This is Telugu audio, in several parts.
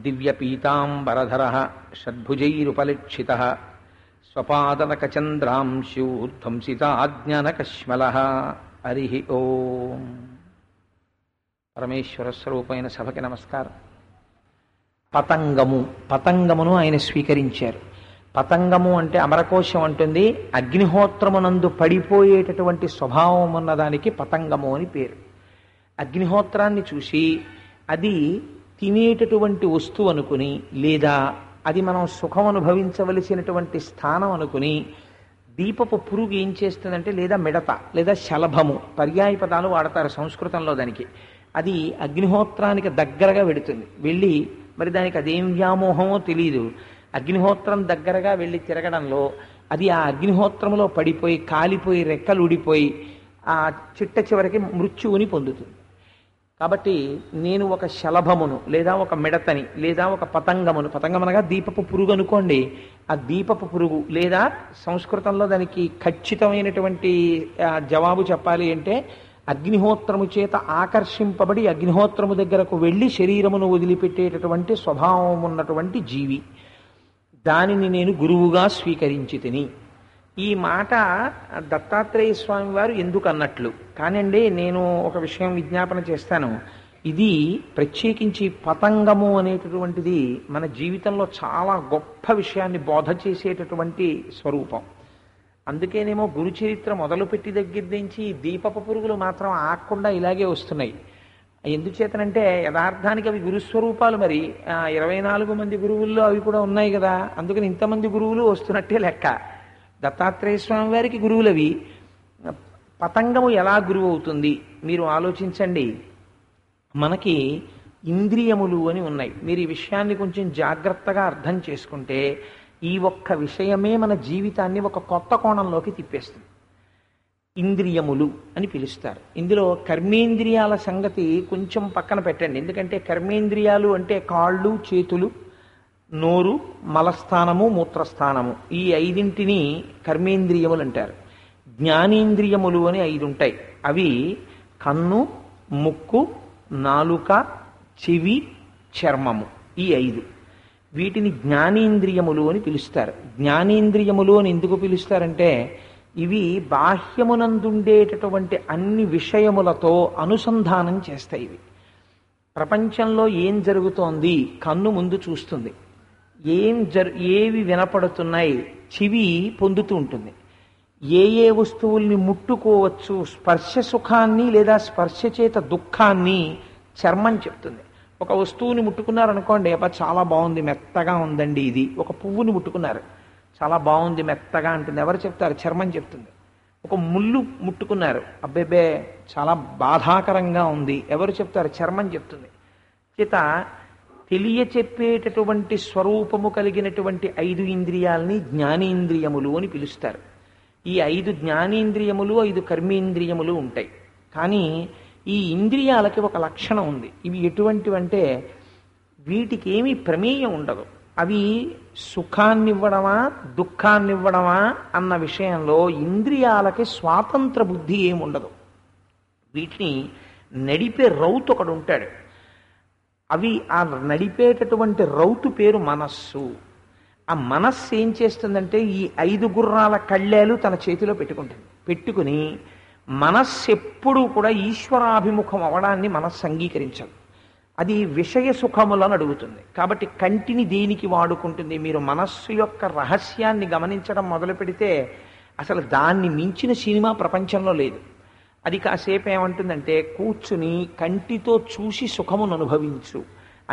దివ్యపీతాంబరధరః షడ్భుజైరుపలిక్షితః స్వపాదనకచంద్రాంశూర్ధ్వంసితాజ్ఞానకశ్మలః. హరి ఓం. పరమేశ్వర స్వరూపమైన సభకి నమస్కారం. పతంగము, పతంగమును ఆయన స్వీకరించారు. పతంగము అంటే అమరకోశం అంటుంది, అగ్నిహోత్రమునందు పడిపోయేటటువంటి స్వభావం ఉన్నదానికి పతంగము అని పేరు. అగ్నిహోత్రాన్ని చూసి అది తినేటటువంటి వస్తువు అనుకుని, లేదా అది మనం సుఖం అనుభవించవలసినటువంటి స్థానం అనుకుని, దీపపు పురుగు ఏం చేస్తుందంటే, లేదా మిడత లేదా శలభము, పర్యాయ పదాలు వాడతారు సంస్కృతంలో దానికి. అది అగ్నిహోత్రానికి దగ్గరగా వెడుతుంది. వెళ్ళి మరి దానికి అదేం వ్యామోహమో తెలియదు, అగ్నిహోత్రం దగ్గరగా వెళ్ళి తిరగడంలో అది ఆ అగ్నిహోత్రంలో పడిపోయి కాలిపోయి రెక్కలు ఊడిపోయి ఆ చిట్ట చివరికి మృత్యువుని పొందుతుంది. కాబట్టి నేను ఒక శలభమును లేదా ఒక మిడతని లేదా ఒక పతంగమును, పతంగమనగా దీపపు పురుగు అనుకోండి, ఆ దీపపు పురుగు లేదా సంస్కృతంలో దానికి ఖచ్చితమైనటువంటి జవాబు చెప్పాలి అంటే, అగ్నిహోత్రము చేత ఆకర్షింపబడి అగ్నిహోత్రము దగ్గరకు వెళ్ళి శరీరమును వదిలిపెట్టేటటువంటి స్వభావం ఉన్నటువంటి జీవి. దానిని నేను గురువుగా స్వీకరించి తిని. ఈ మాట దత్తాత్రేయ స్వామి వారు ఎందుకు అన్నట్లు కానండి, నేను ఒక విషయం విజ్ఞాపన చేస్తాను. ఇది ప్రత్యేకించి పతంగము అనేటటువంటిది మన జీవితంలో చాలా గొప్ప విషయాన్ని బోధ చేసేటటువంటి స్వరూపం. అందుకేనేమో గురు చరిత్ర మొదలుపెట్టి దగ్గర నుంచి దీపపు పురుగులు మాత్రం ఆగకుండా ఇలాగే వస్తున్నాయి. ఎందుచేతనంటే యథార్థానికి అవి గురుస్వరూపాలు. మరి 24 మంది గురువుల్లో అవి కూడా ఉన్నాయి కదా, అందుకని ఇంతమంది గురువులు వస్తున్నట్టే లెక్క. దత్తాత్రేయ స్వామి వారికి గురువులవి. పతంగము ఎలా గురువు అవుతుంది మీరు ఆలోచించండి. మనకి ఇంద్రియములు అని ఉన్నాయి. మీరు ఈ విషయాన్ని కొంచెం జాగ్రత్తగా అర్థం చేసుకుంటే ఈ ఒక్క విషయమే మన జీవితాన్ని ఒక కొత్త కోణంలోకి తిప్పేస్తుంది. ఇంద్రియములు అని పిలుస్తారు. ఇందులో కర్మేంద్రియాల సంగతి కొంచెం పక్కన పెట్టండి. ఎందుకంటే కర్మేంద్రియాలు అంటే కాళ్ళు, చేతులు, నోరు, మలస్థానము, మూత్రస్థానము, ఈ 5 కర్మేంద్రియములు అంటారు. జ్ఞానేంద్రియములు అని 5 ఉంటాయి. అవి కన్ను, ముక్కు, నాలుక, చెవి, చర్మము, ఈ 5. వీటిని జ్ఞానేంద్రియములు అని పిలుస్తారు. జ్ఞానేంద్రియములు అని ఎందుకు పిలుస్తారంటే, ఇవి బాహ్యమునందుండేటటువంటి అన్ని విషయములతో అనుసంధానం చేస్తాయి. ఇవి ప్రపంచంలో ఏం జరుగుతోంది కన్ను ముందు చూస్తుంది, ఏవి వినపడుతున్నాయి చెవి పొందుతూ ఉంటుంది, ఏ వస్తువుల్ని ముట్టుకోవచ్చు స్పర్శ సుఖాన్ని లేదా స్పర్శ చేత దుఃఖాన్ని చర్మం చెప్తుంది. ఒక వస్తువుని ముట్టుకున్నారనుకోండి, అబ్బా చాలా బాగుంది మెత్తగా ఉందండి ఇది. ఒక పువ్వుని ముట్టుకున్నారు, చాలా బాగుంది మెత్తగా అంటుంది, ఎవరు చెప్తారు? చర్మం చెప్తుంది. ఒక ముళ్ళు ముట్టుకున్నారు, అబ్బేబే చాలా బాధాకరంగా ఉంది, ఎవరు చెప్తారు? చర్మం చెప్తుంది. చేత తెలియచెప్పేటటువంటి స్వరూపము కలిగినటువంటి 5 ఇంద్రియాలని జ్ఞానేంద్రియములు అని పిలుస్తారు. ఈ 5 జ్ఞానేంద్రియములు 5 కర్మేంద్రియములు ఉంటాయి. కానీ ఈ ఇంద్రియాలకి ఒక లక్షణం ఉంది. ఇవి ఎటువంటివంటే వీటికి ఏమీ ప్రమేయం ఉండదు. అవి సుఖాన్నివ్వడమా దుఃఖాన్నివ్వడమా అన్న విషయంలో ఇంద్రియాలకి స్వాతంత్ర బుద్ధి ఏముండదు. వీటిని నడిపే రౌతు ఒకడు ఉంటాడు. అవి ఆ నడిపేటటువంటి రౌతు పేరు మనస్సు. ఆ మనస్సు ఏం చేస్తుందంటే ఈ 5 గుర్రాల కళ్ళేలు తన చేతిలో పెట్టుకుంటుంది. పెట్టుకుని మనస్సు ఎప్పుడూ కూడా ఈశ్వరాభిముఖం అవడాన్ని మనస్సు అంగీకరించదు. అది విషయ సుఖములను అడుగుతుంది. కాబట్టి కంటిని దేనికి వాడుకుంటుంది? మీరు మనస్సు యొక్క రహస్యాన్ని గమనించడం మొదలు పెడితే అసలు దాన్ని మించిన సినిమా ప్రపంచంలో లేదు. అది కాసేపు ఏమంటుందంటే, కూర్చుని కంటితో చూసి సుఖమును అనుభవించు.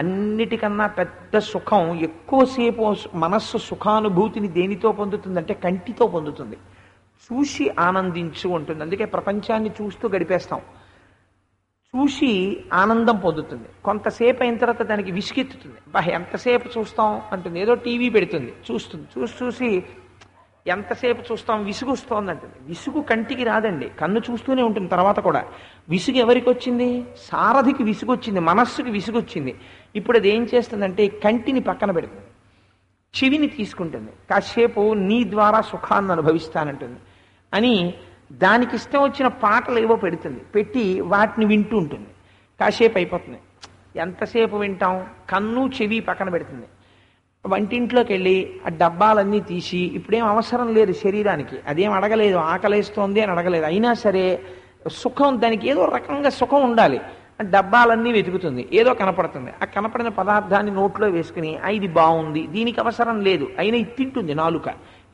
అన్నిటికన్నా పెద్ద సుఖం ఎక్కువసేపు మనస్సు సుఖానుభూతిని దేనితో పొందుతుందంటే కంటితో పొందుతుంది. చూసి ఆనందించు ఉంటుంది. అందుకే ప్రపంచాన్ని చూస్తూ గడిపేస్తాం. చూసి ఆనందం పొందుతుంది. కొంతసేపు అయిన తర్వాత దానికి విసుగెత్తుతుంది. ఎంతసేపు చూస్తాం అంటుంది. ఏదో టీవీ పెడుతుంది, చూస్తుంది, చూసి ఎంతసేపు చూస్తాం, విసుగుస్తోంది అంటుంది. విసుగు కంటికి రాదండి, కన్ను చూస్తూనే ఉంటుంది. తర్వాత కూడా విసుగు ఎవరికి వచ్చింది? సారథికి విసుగు వచ్చింది, మనస్సుకి విసుగు వచ్చింది. ఇప్పుడు అది ఏం చేస్తుందంటే కంటిని పక్కన పెడుతుంది, చెవిని తీసుకుంటుంది. కాసేపు నీ ద్వారా సుఖాన్ని అనుభవిస్తానంటుంది అని దానికి ఇష్టం వచ్చిన పాటలు ఏవో పెడుతుంది. పెట్టి వాటిని వింటూ ఉంటుంది. కాసేపు అయిపోతుంది. ఎంతసేపు వింటాం? కన్ను చెవి పక్కన పెడుతుంది. వంటింట్లోకి వెళ్ళి ఆ డబ్బాలన్నీ తీసి, ఇప్పుడేం అవసరం లేదు శరీరానికి, అదేం అడగలేదు, ఆకలేస్తోంది అని అడగలేదు, అయినా సరే సుఖం, దానికి ఏదో రకంగా సుఖం ఉండాలి. ఆ డబ్బాలన్నీ వెతుకుతుంది, ఏదో కనపడుతుంది, ఆ కనపడిన పదార్థాన్ని నోట్లో వేసుకుని ఇది బాగుంది, దీనికి అవసరం లేదు, అయినా ఇది తింటుంది నాలుక.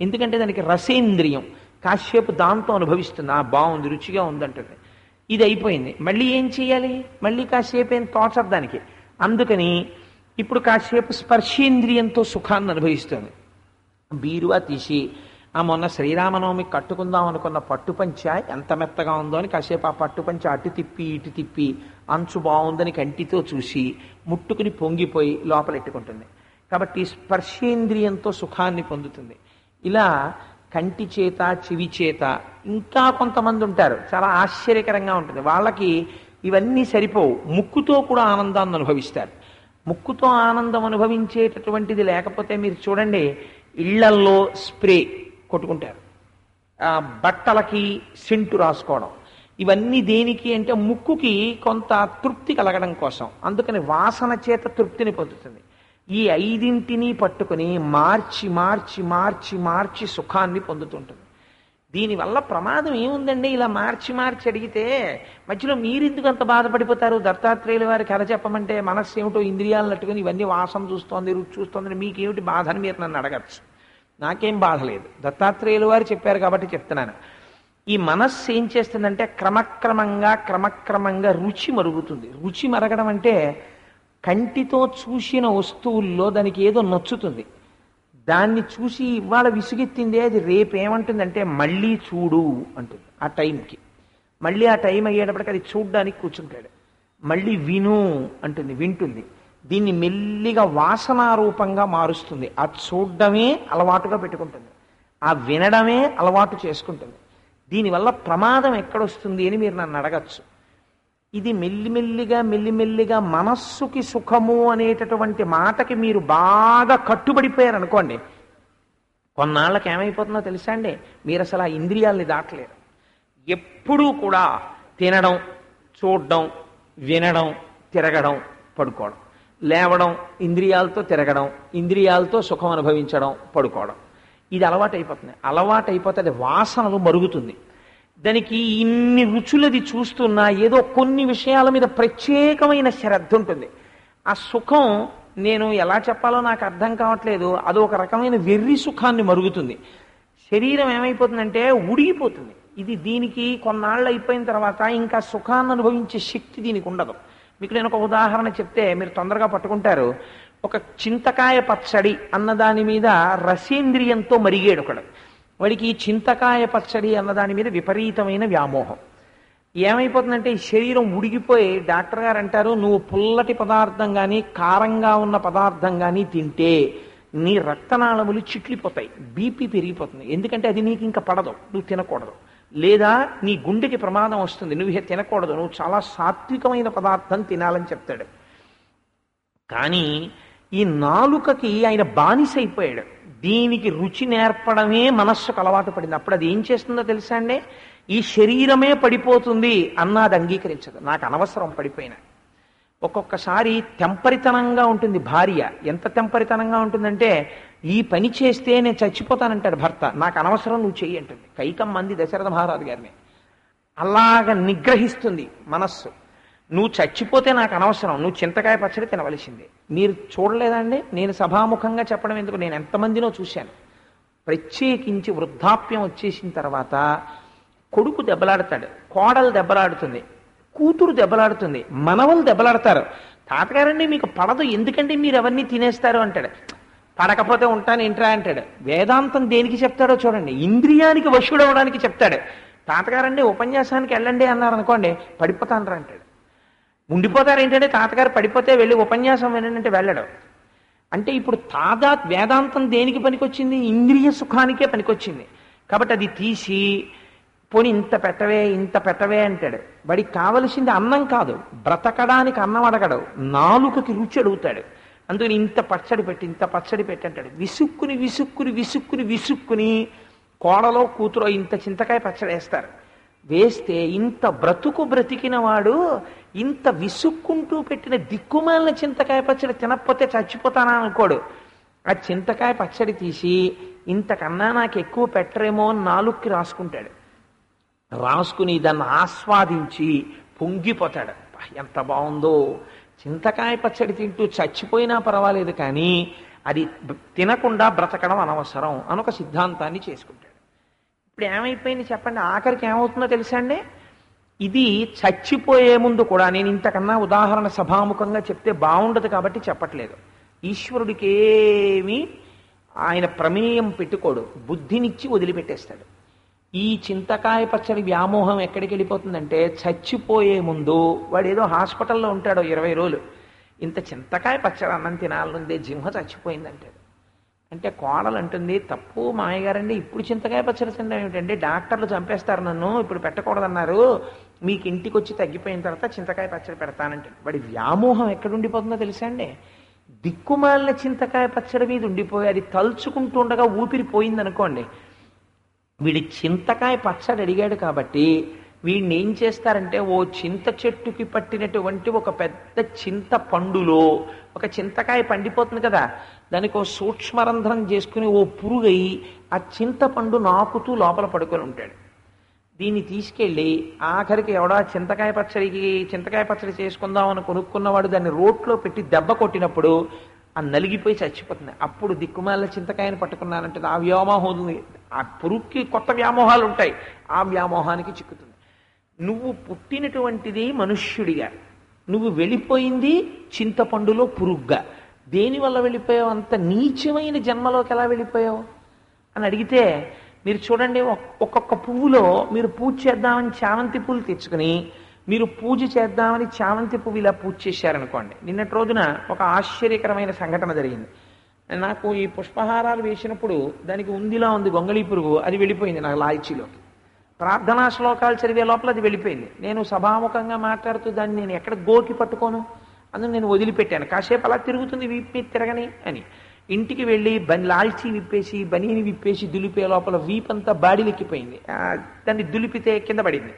ఎందుకంటే దానికి రసేంద్రియం, కాసేపు దాంతో అనుభవిస్తుంది, బాగుంది, రుచిగా ఉందంటుంది. ఇది అయిపోయింది, మళ్ళీ ఏం చేయాలి? మళ్ళీ కాసేపు ఏం తోచదు దానికి. అందుకని ఇప్పుడు కాసేపు స్పర్శేంద్రియంతో సుఖాన్ని అనుభవిస్తుంది. బీరువా తీసి మొన్న శ్రీరామనవమి కట్టుకుందాం అనుకున్న పట్టుపంచ ఎంత మెత్తగా ఉందో అని కాసేపు ఆ పట్టుపంచ అటు తిప్పి ఇటు తిప్పి అంచు బాగుందని కంటితో చూసి ముట్టుకుని పొంగిపోయి లోపలెట్టుకుంటుంది. కాబట్టి స్పర్శేంద్రియంతో సుఖాన్ని పొందుతుంది. ఇలా కంటి చేత, చెవి చేత. ఇంకా కొంతమంది ఉంటారు, చాలా ఆశ్చర్యకరంగా ఉంటుంది, వాళ్ళకి ఇవన్నీ సరిపోవు, ముక్కుతో కూడా ఆనందాన్ని అనుభవిస్తారు. ముక్కుతో ఆనందం అనుభవించేటటువంటిది లేకపోతే మీరు చూడండి, ఇళ్లల్లో స్ప్రే కొట్టుకుంటారు, బట్టలకి సెంటు రాసుకోవడం, ఇవన్నీ దేనికి అంటే ముక్కుకి కొంత తృప్తి కలగడం కోసం. అందుకని వాసన చేత తృప్తిని పొందుతుంది. ఈ ఐదింటిని పట్టుకుని మార్చి మార్చి మార్చి మార్చి సుఖాన్ని పొందుతుంటుంది. దీనివల్ల ప్రమాదం ఏముందండి? ఇలా మార్చి మార్చి అడిగితే మధ్యలో మీరెందుకు అంత బాధపడిపోతారు? దత్తాత్రేయుల వారి కథ చెప్పమంటే మనస్సు ఏమిటో ఇంద్రియాలను అట్టుకుని ఇవన్నీ వాసన చూస్తోంది, రుచి చూస్తోంది, మీకేమిటి బాధ అని మీరు నన్ను అడగచ్చు. నాకేం బాధ లేదు, దత్తాత్రేయుల వారు చెప్పారు కాబట్టి చెప్తున్నాను. ఈ మనస్సు ఏం చేస్తుందంటే క్రమక్రమంగా రుచి మరుగుతుంది. రుచి మరగడం అంటే కంటితో చూసిన వస్తువుల్లో దానికి ఏదో నచ్చుతుంది, దాన్ని చూసి ఇవాళ విసుగెత్తిందే అది రేపు ఏమంటుందంటే మళ్ళీ చూడు అంటుంది. ఆ టైంకి మళ్ళీ ఆ టైం అయ్యేటప్పటికి అది చూడ్డానికి కూర్చుంటాడు. మళ్ళీ విను అంటుంది, వింటుంది. దీన్ని మెల్లిగా వాసనారూపంగా మారుస్తుంది. ఆ చూడ్డమే అలవాటుగా పెట్టుకుంటుంది, ఆ వినడమే అలవాటు చేసుకుంటుంది. దీనివల్ల ప్రమాదం ఎక్కడొస్తుంది అని మీరు నన్ను అడగచ్చు. ఇది మెల్లిమెల్లిగా మనస్సుకి సుఖము అనేటటువంటి మాటకి మీరు బాగా కట్టుబడిపోయారు అనుకోండి, కొన్నాళ్ళకి ఏమైపోతుందో తెలుసా అండి? మీరు అసలు ఆ ఇంద్రియాల్ని దాటలేరు. ఎప్పుడూ కూడా తినడం, చూడడం, వినడం, తిరగడం, పడుకోవడం, లేవడం, ఇంద్రియాలతో తిరగడం, ఇంద్రియాలతో సుఖం అనుభవించడం, పడుకోవడం, ఇది అలవాటైపోతుంది. అలవాటైపోతే అది వాసనలు మరుగుతుంది. దానికి ఇన్ని రుచులది చూస్తున్నా ఏదో కొన్ని విషయాల మీద ప్రత్యేకమైన శ్రద్ధ ఉంటుంది. ఆ సుఖం నేను ఎలా చెప్పాలో నాకు అర్థం కావట్లేదు, అది ఒక రకమైన వెర్రి సుఖాన్ని మరుగుతుంది. శరీరం ఏమైపోతుందంటే ఉడిగిపోతుంది. ఇది దీనికి కొన్నాళ్ళు అయిపోయిన తర్వాత ఇంకా సుఖాన్ని అనుభవించే శక్తి దీనికి ఉండదు. మీకు నేను ఒక ఉదాహరణ చెప్తే మీరు తొందరగా పట్టుకుంటారు. ఒక చింతకాయ పచ్చడి అన్న దాని మీద రసేంద్రియంతో మరిగేడు ఒకడు. వాడికి ఈ చింతకాయ పచ్చడి అన్నదాని మీద విపరీతమైన వ్యామోహం. ఏమైపోతుందంటే ఈ శరీరం ఉడిగిపోయి డాక్టర్ గారు అంటారు, నువ్వు పుల్లటి పదార్థం కానీ కారంగా ఉన్న పదార్థం కానీ తింటే నీ రక్తనాళములు చిట్లిపోతాయి, బీపీ పెరిగిపోతుంది, ఎందుకంటే అది నీకు ఇంకా పడదు, నువ్వు తినకూడదు, లేదా నీ గుండెకి ప్రమాదం వస్తుంది, నువ్వు తినకూడదు, నువ్వు చాలా సాత్వికమైన పదార్థం తినాలని చెప్తాడు. కానీ ఈ నాలుకకి ఆయన బానిసైపోయాడు. దీనికి రుచి నేర్పడమే మనస్సుకు అలవాటు పడింది. అప్పుడు అది ఏం చేస్తుందో తెలుసా అండి? ఈ శరీరమే పడిపోతుంది అన్నది అంగీకరించదు. నాకు అనవసరం పడిపోయినా. ఒక్కొక్కసారి తెంపరితనంగా ఉంటుంది భార్య. ఎంత తెంపరితనంగా ఉంటుందంటే ఈ పని చేస్తే నేను చచ్చిపోతానంటాడు భర్త. నాకు అనవసరం, నువ్వు చెయ్యి అంటుంది. కైకమ్మ మంది దశరథ మహారాజు గారిని అలాగ నిగ్రహిస్తుంది మనస్సు. నువ్వు చచ్చిపోతే నాకు అనవసరం, నువ్వు చింతకాయ పచ్చడి తినవలసిందే. మీరు చూడలేదండి? నేను సభాముఖంగా చెప్పడం ఎందుకు, నేను ఎంతమందినో చూశాను. ప్రత్యేకించి వృద్ధాప్యం వచ్చేసిన తర్వాత కొడుకు దెబ్బలాడతాడు, కోడలు దెబ్బలాడుతుంది, కూతురు దెబ్బలాడుతుంది, మనవలు దెబ్బలాడతారు. తాతగారండి మీకు పడదు, ఎందుకంటే మీరు ఎవరిని తినేస్తారు అంటాడు. పడకపోతే ఉంటాను ఏంట్రా అంటాడు. వేదాంతం దేనికి చెప్తాడో చూడండి, ఇంద్రియానికి వశుడవడానికి చెప్తాడు. తాతగారండి ఉపన్యాసానికి వెళ్ళండి అన్నారు అనుకోండి, పడిపోతానరా అంటాడు. ఉండిపోతారు ఏంటంటే తాతగారు పడిపోతే వెళ్ళి ఉపన్యాసం వినంటే వెళ్ళడం. అంటే ఇప్పుడు వేదాంతం దేనికి పనికొచ్చింది? ఇంద్రియ సుఖానికే పనికొచ్చింది. కాబట్టి అది తీసి పోని ఇంత పెట్టవే అంటాడు. వాడికి కావలసింది అన్నం కాదు, బ్రతకడానికి అన్నం అడగడు, నాలుకకి రుచి అడుగుతాడు. అందుకని ఇంత పచ్చడి పెట్టి అంటాడు. విసుక్కుని కోడలో కూతురో ఇంత చింతకాయ పచ్చడి వేస్తారు. వేస్తే ఇంత బ్రతుకు బ్రతికిన వాడు ఇంత విసుక్కుంటూ పెట్టిన దిక్కుమాలిన చింతకాయ పచ్చడి తినకపోతే చచ్చిపోతానా అనుకోడు. ఆ చింతకాయ పచ్చడి తీసి ఇంతకన్నా నాకు ఎక్కువ పెట్టరేమో అని నాలుక్కి రాసుకుంటాడు. రాసుకుని దాన్ని ఆస్వాదించి పొంగిపోతాడు. ఎంత బాగుందో, చింతకాయ పచ్చడి తింటూ చచ్చిపోయినా పర్వాలేదు కానీ అది తినకుండా బ్రతకడం అనవసరం అని ఒక సిద్ధాంతాన్ని చేసుకుంటాడు. ఇప్పుడు ఏమైపోయింది చెప్పండి, ఆఖరికి ఏమవుతుందో తెలుసా అండి? ఇది చచ్చిపోయే ముందు కూడా, నేను ఇంతకన్నా ఉదాహరణ సభాముఖంగా చెప్తే బాగుండదు కాబట్టి చెప్పట్లేదు, ఈశ్వరుడికి ఏమీ ఆయన ప్రమేయం పెట్టుకోడు, బుద్ధినిచ్చి వదిలిపెట్టేస్తాడు. ఈ చింతకాయ పచ్చడి వ్యామోహం ఎక్కడికి వెళ్ళిపోతుందంటే, చచ్చిపోయే ముందు వాడు ఏదో హాస్పిటల్లో ఉంటాడో 20 రోజులు, ఇంత చింతకాయ పచ్చడి అన్నం తినాలనుందే, జింహ చచ్చిపోయిందంటాడు. అంటే కోడలు అంటుంది, తప్పు మాయగారండి, ఇప్పుడు చింతకాయ పచ్చడి తినడం ఏమిటంటే, డాక్టర్లు చంపేస్తారు నన్ను, ఇప్పుడు పెట్టకూడదన్నారు, మీకు ఇంటికి వచ్చి తగ్గిపోయిన తర్వాత చింతకాయ పచ్చడి పెడతానంటే. వాడి వ్యామోహం ఎక్కడుండిపోతుందో తెలుసా అండి? దిక్కుమాలిన చింతకాయ పచ్చడి మీద ఉండిపోయి అది తలుచుకుంటూ ఉండగా ఊపిరిపోయిందనుకోండి, వీడి చింతకాయ పచ్చడి అడిగాడు కాబట్టి వీడిని ఏం చేస్తారంటే, ఓ చింత చెట్టుకి పట్టినటువంటి ఒక పెద్ద చింత పండులో ఒక చింతకాయ పండిపోతుంది కదా, దానికి ఓ సూక్ష్మరంధ్రం చేసుకుని ఓ పురుగై ఆ చింతపండు నాకుతూ లోపల పడుకొని ఉంటాడు. దీన్ని తీసుకెళ్ళి ఆఖరికి ఎవడా చింతకాయ పచ్చడి చేసుకుందామని కొనుక్కున్నవాడు దాన్ని రోట్లో పెట్టి దెబ్బ కొట్టినప్పుడు ఆ నలిగిపోయి చచ్చిపోతుంది. అప్పుడు దిక్కుమాల చింతకాయని పట్టుకున్నానంటే ఆ వ్యామోహం, ఆ పురుగుకి కొత్త వ్యామోహాలు ఉంటాయి, ఆ వ్యామోహానికి చిక్కుతుంది. నువ్వు పుట్టినటువంటిది మనుష్యుడిగా, నువ్వు వెళ్ళిపోయింది చింతపండులో పురుగుగా. దేనివల్ల వెళ్ళిపోయావు? అంత నీచమైన జన్మలోకి ఎలా వెళ్ళిపోయావు అని అడిగితే, మీరు చూడండి, ఒక్కొక్క పువ్వులో మీరు పూజ చేద్దామని చామంతి పూలు తెచ్చుకుని మీరు పూజ చేద్దామని చామంతి పువ్వు ఇలా పూజ చేశారనుకోండి. నిన్నటి రోజున ఒక ఆశ్చర్యకరమైన సంఘటన జరిగింది. నాకు ఈ పుష్పహారాలు వేసినప్పుడు దానికి ఉందిలా ఉంది గొంగళీ పురుగు, అది వెళ్ళిపోయింది నాకు లాయిచీలోకి. ప్రార్థనా శ్లోకాలు చదివే లోపల అది వెళ్ళిపోయింది. నేను సభాముఖంగా మాట్లాడుతూ దాన్ని నేను ఎక్కడ గోకి పట్టుకోను, అందుకు నేను వదిలిపెట్టాను. కాసేపు అలా తిరుగుతుంది, వీపు మీద తిరగని అని. ఇంటికి వెళ్ళి లాల్చీ విప్పేసి బనీని విప్పేసి దులిపే లోపల వీపంతా బాడీలెక్కిపోయింది. దాన్ని దులిపితే కింద పడింది.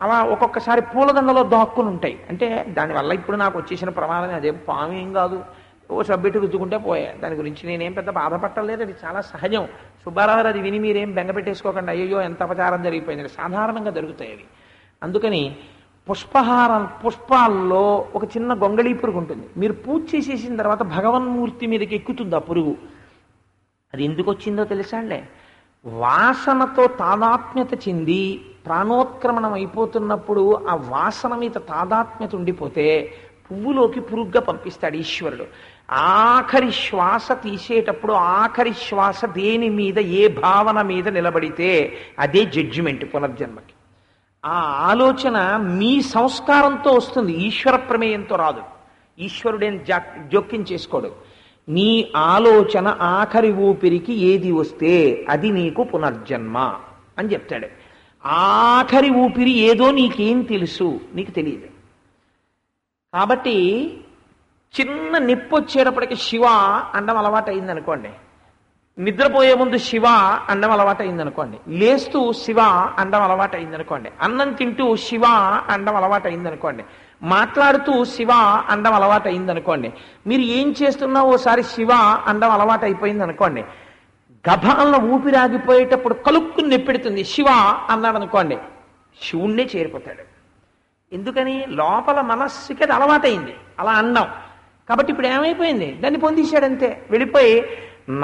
అలా ఒక్కొక్కసారి పూలదండలో దాక్కుని ఉంటాయి. అంటే దానివల్ల ఇప్పుడు నాకు వచ్చేసిన ప్రమాదం అదేం పాము ఏం కాదు, ఓ సబ్బెట్టు రుద్దుకుంటే పోయా. దాని గురించి నేనేం పెద్ద బాధపట్టలేదు, అది చాలా సహజం. సుబ్బారావు అది విని మీరేం బెంగ పెట్టేసుకోకండి, అయ్యో ఎంత అపచారం జరిగిపోయింది, సాధారణంగా జరుగుతాయి అవి. అందుకని పుష్పాల్లో ఒక చిన్న గొంగళీ పురుగు ఉంటుంది. మీరు పూజ చేసేసిన తర్వాత భగవన్మూర్తి మీదకి ఎక్కుతుంది ఆ పురుగు. అది ఎందుకు వచ్చిందో తెలుసా అండి? వాసనతో తాదాత్మ్యత చెంది ప్రాణోత్క్రమణం అయిపోతున్నప్పుడు ఆ వాసన మీద తాదాత్మ్యత ఉండిపోతే పువ్వులోకి పురుగుగా పంపిస్తాడు ఈశ్వరుడు. ఆఖరి శ్వాస తీసేటప్పుడు ఆఖరి శ్వాస దేని మీద, ఏ భావన మీద నిలబడితే అదే జడ్జిమెంట్ పునర్జన్మకి. ఆ ఆలోచన మీ సంస్కారంతో వస్తుంది, ఈశ్వర ప్రమేయంతో రాదు. ఈశ్వరుడేం జోక్యం చేసుకోడు. నీ ఆలోచన ఆఖరి ఊపిరికి ఏది వస్తే అది నీకు పునర్జన్మ అని చెప్తాడు. ఆఖరి ఊపిరి ఏదో నీకేం తెలుసు? నీకు తెలియదు. కాబట్టి చిన్న నొప్పి వచ్చేటప్పటికి శివ అండం అలవాటు అయిందనుకోండి, నిద్రపోయే ముందు శివ అండం అలవాటు అయిందనుకోండి, లేస్తూ శివ అండం అలవాటు అయిందనుకోండి, అన్నం తింటూ శివ అండం అలవాటు అయిందనుకోండి, మాట్లాడుతూ శివ అండం అలవాటు అయిందనుకోండి, మీరు ఏం చేస్తున్నా ఓసారి శివ అండం అలవాటు అయిపోయింది అనుకోండి, గభాలను ఊపిరాగిపోయేటప్పుడు కలుక్కుని నెప్పెడుతుంది శివ అన్నాడు అనుకోండి, శివుణ్ణే చేరిపోతాడు. ఎందుకని? లోపల మనస్సుకి అది అలవాటైంది అలా అన్నాం. కాబట్టి ఇప్పుడు ఏమైపోయింది? దాన్ని పొందేశాడంతే. వెళ్ళిపోయి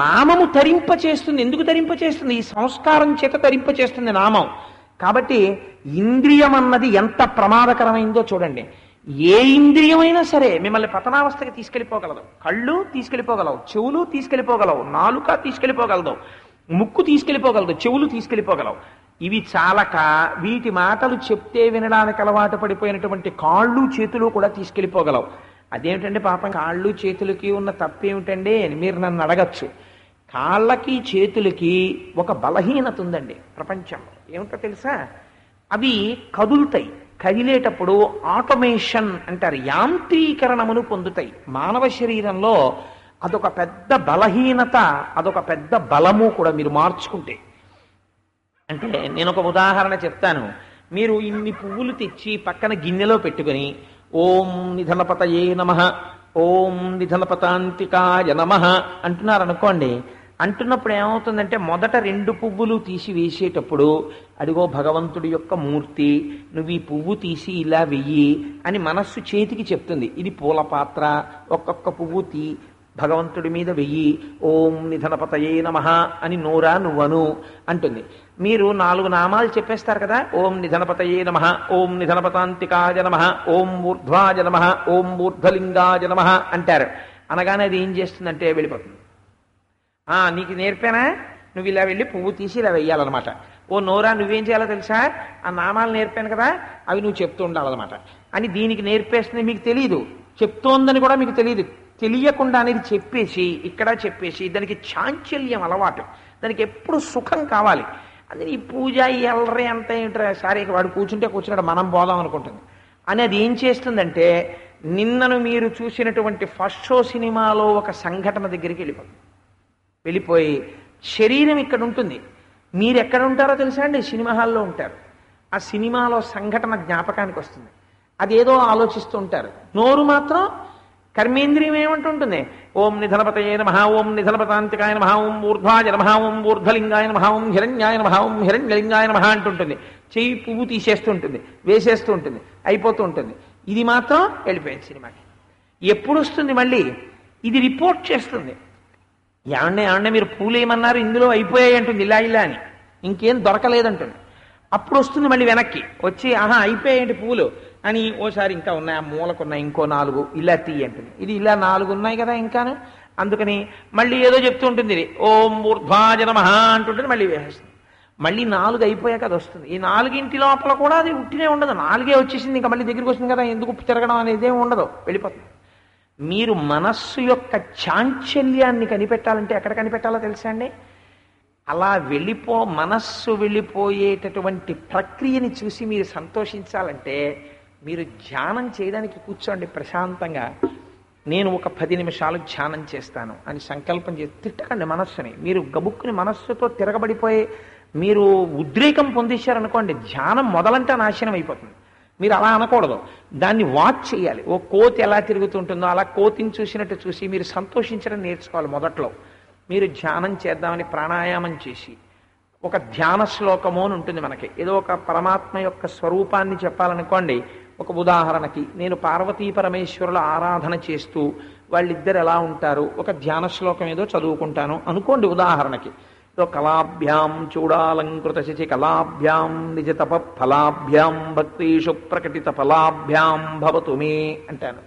నామము తరింప చేస్తుంది. ఎందుకు తరింప చేస్తుంది? ఈ సంస్కారం చేత తరింప చేస్తుంది నామం. కాబట్టి ఇంద్రియం అన్నది ఎంత ప్రమాదకరమైందో చూడండి. ఏ ఇంద్రియమైనా సరే మిమ్మల్ని పతనావస్థకి తీసుకెళ్ళిపోగలదు. కళ్ళు తీసుకెళ్ళిపోగలవు, చెవులు తీసుకెళ్ళిపోగలవు, నాలుక తీసుకెళ్ళిపోగలదు, ముక్కు తీసుకెళ్ళిపోగలదు, చెవులు తీసుకెళ్ళిపోగలవు. ఇవి చాలక వీటి మాటలు చెప్తే వినడానికి అలవాటు పడిపోయినటువంటి కాళ్ళు చేతులు కూడా తీసుకెళ్ళిపోగలవు. అదేమిటంటే పాపం కాళ్ళు చేతులకి ఉన్న తప్పేమిటండి అని మీరు నన్ను అడగచ్చు. కాళ్ళకి చేతులకి ఒక బలహీనత ఉందండి ప్రపంచంలో. ఏమిటో తెలుసా? అవి కదులుతాయి. కదిలేటప్పుడు ఆటోమేషన్ అంటారు, యాంత్రీకరణమును పొందుతాయి. మానవ శరీరంలో అదొక పెద్ద బలహీనత, అదొక పెద్ద బలము కూడా మీరు మార్చుకుంటే. అంటే నేను ఒక ఉదాహరణ చెప్తాను. మీరు ఇన్ని పువ్వులు తెచ్చి పక్కన గిన్నెలో పెట్టుకుని ఓం నిధనపతయే నమః, ఓం నిధనపతాంతికాయ నమః అంటున్నారనుకోండి. అంటున్నప్పుడు ఏమవుతుందంటే మొదట 2 పువ్వులు తీసి వేసేటప్పుడు అడిగో భగవంతుడి యొక్క మూర్తి, నువ్వు ఈ పువ్వు తీసి ఇలా వెయ్యి అని మనస్సు చేతికి చెప్తుంది. ఇది పూల పాత్ర, ఒక్కొక్క పువ్వు భగవంతుడి మీద వెయ్యి, ఓం నిధనపతయే నమః అని నోరా నువ్వను అంటుంది. మీరు 4 నామాలు చెప్పేస్తారు కదా, ఓం నిధనపతయే నమః, ఓం నిధనపతాంతికాయ నమః, ఓం ఊర్ధ్వాయ నమః, ఓం ఊర్ధ్వలింగాయ నమః అంటారు. అనగానే అది ఏం చేస్తుందంటే వెళ్ళిపోతుంది. నీకు నేర్పానా, నువ్వు ఇలా వెళ్ళి పువ్వు తీసి ఇలా వెయ్యాలన్నమాట. ఓ నోరా నువ్వేం చేయాలో తెలుసా, ఆ నామాలు నేర్పాను కదా అవి నువ్వు చెప్తూ ఉండాలన్నమాట అని దీనికి నేర్పేస్తుంది. మీకు తెలియదు, చెప్తోందని కూడా మీకు తెలియదు. తెలియకుండా అనేది చెప్పేసి ఇక్కడ చెప్పేసి దానికి చాంచల్యం అలవాటు, దానికి ఎప్పుడు సుఖం కావాలి. అందుకే ఈ పూజ ఈ ఎల్లరి అంత ఏంటరా, సరే వాడు కూర్చున్నాడు మనం పోదాం అనుకుంటుంది. అని అది ఏం చేస్తుందంటే నిన్నను మీరు చూసినటువంటి ఫస్ట్ షో సినిమాలో ఒక సంఘటన దగ్గరికి వెళ్ళిపోయి శరీరం ఇక్కడ ఉంటుంది, మీరు ఎక్కడ ఉంటారో తెలుసా అండి, సినిమా హాల్లో ఉంటారు. ఆ సినిమాలో సంఘటన జ్ఞాపకానికి వస్తుంది, అదేదో ఆలోచిస్తూ ఉంటారు. నోరు మాత్రం కర్మేంద్రియం ఏమంటుంటుంది, ఓం నిధనపతయే నమః, ఓం నిధనపతాంతికాయ నమః, ఓం ఊర్ధ్వాయ నమః, ఓం ఊర్ధ్వలింగాయ నమః, ఓం హిరణ్యాయ నమః, ఓం హిరణ్యలింగాయ నమః అంటుంటుంది. చెయ్యి పువ్వు తీసేస్తూ ఉంటుంది, వేసేస్తూ ఉంటుంది, అయిపోతూ ఉంటుంది. ఇది మాత్రం వెళ్ళిపోయింది సినిమాకి. ఎప్పుడు వస్తుంది మళ్ళీ, ఇది రిపోర్ట్ చేస్తుంది. ఏమండే మీరు పూలు ఏమన్నారు, ఇందులో అయిపోయాయి అంటుంది, ఇలా అని ఇంకేం దొరకలేదంటుంది. అప్పుడు వస్తుంది మళ్ళీ వెనక్కి వచ్చి, అయిపోయాయండి పూలు అని, ఓసారి ఇంకా ఉన్నాయి, ఆ మూలకున్నాయి ఇంకో 4 ఇలా తీయంటుంది. ఇది ఇలా 4 ఉన్నాయి కదా ఇంకాను, అందుకని మళ్ళీ ఏదో చెప్తూ ఉంటుంది. ఇది ఓం ఊర్ధ్వాయ నమః అంటుంటుంది, మళ్ళీ వేసేస్తుంది. మళ్ళీ 4 అయిపోయాక అది వస్తుంది. ఈ 4 లోపల కూడా అది ఉట్టినే ఉండదు, 4 వచ్చేసింది, ఇంకా మళ్ళీ దగ్గరికి వస్తుంది కదా, ఎందుకు తిరగడం అనేది ఏమి ఉండదు, వెళ్ళిపోతుంది. మీరు మనస్సు యొక్క చాంచల్యాన్ని కనిపెట్టాలంటే ఎక్కడ కనిపెట్టాలో తెలుసా అండి, అలా మనస్సు వెళ్ళిపోయేటటువంటి ప్రక్రియని చూసి మీరు సంతోషించాలంటే మీరు ధ్యానం చేయడానికి కూర్చోండి ప్రశాంతంగా. నేను ఒక 10 నిమిషాలు ధ్యానం చేస్తాను అని సంకల్పం చేసి తిట్టకండి మనస్సుని. మీరు గబుక్కుని మనస్సుతో తిరగబడిపోయి మీరు ఉద్రేకం పొందేశారనుకోండి, ధ్యానం మొదలంటే నాశనం అయిపోతుంది. మీరు అలా అనకూడదు, దాన్ని వాచ్ చేయాలి. ఓ కోతి ఎలా తిరుగుతుంటుందో అలా కోతిని చూసినట్టు చూసి మీరు సంతోషించడం నేర్చుకోవాలి. మొదట్లో మీరు ధ్యానం చేద్దామని ప్రాణాయామం చేసి ఒక ధ్యాన శ్లోకము అని ఉంటుంది మనకి, ఏదో ఒక పరమాత్మ యొక్క స్వరూపాన్ని చెప్పాలనుకోండి. ఒక ఉదాహరణకి నేను పార్వతీ పరమేశ్వరుల ఆరాధన చేస్తూ వాళ్ళిద్దరు ఎలా ఉంటారు, ఒక ధ్యాన శ్లోకం ఏదో చదువుకుంటాను అనుకోండి ఉదాహరణకి. కళాభ్యాం చూడాలంకృత శశి కళాభ్యాం నిజ తప ఫలాభ్యాం భక్తీషు ప్రకటిత ఫలాభ్యాం భవతు మే అంటాను.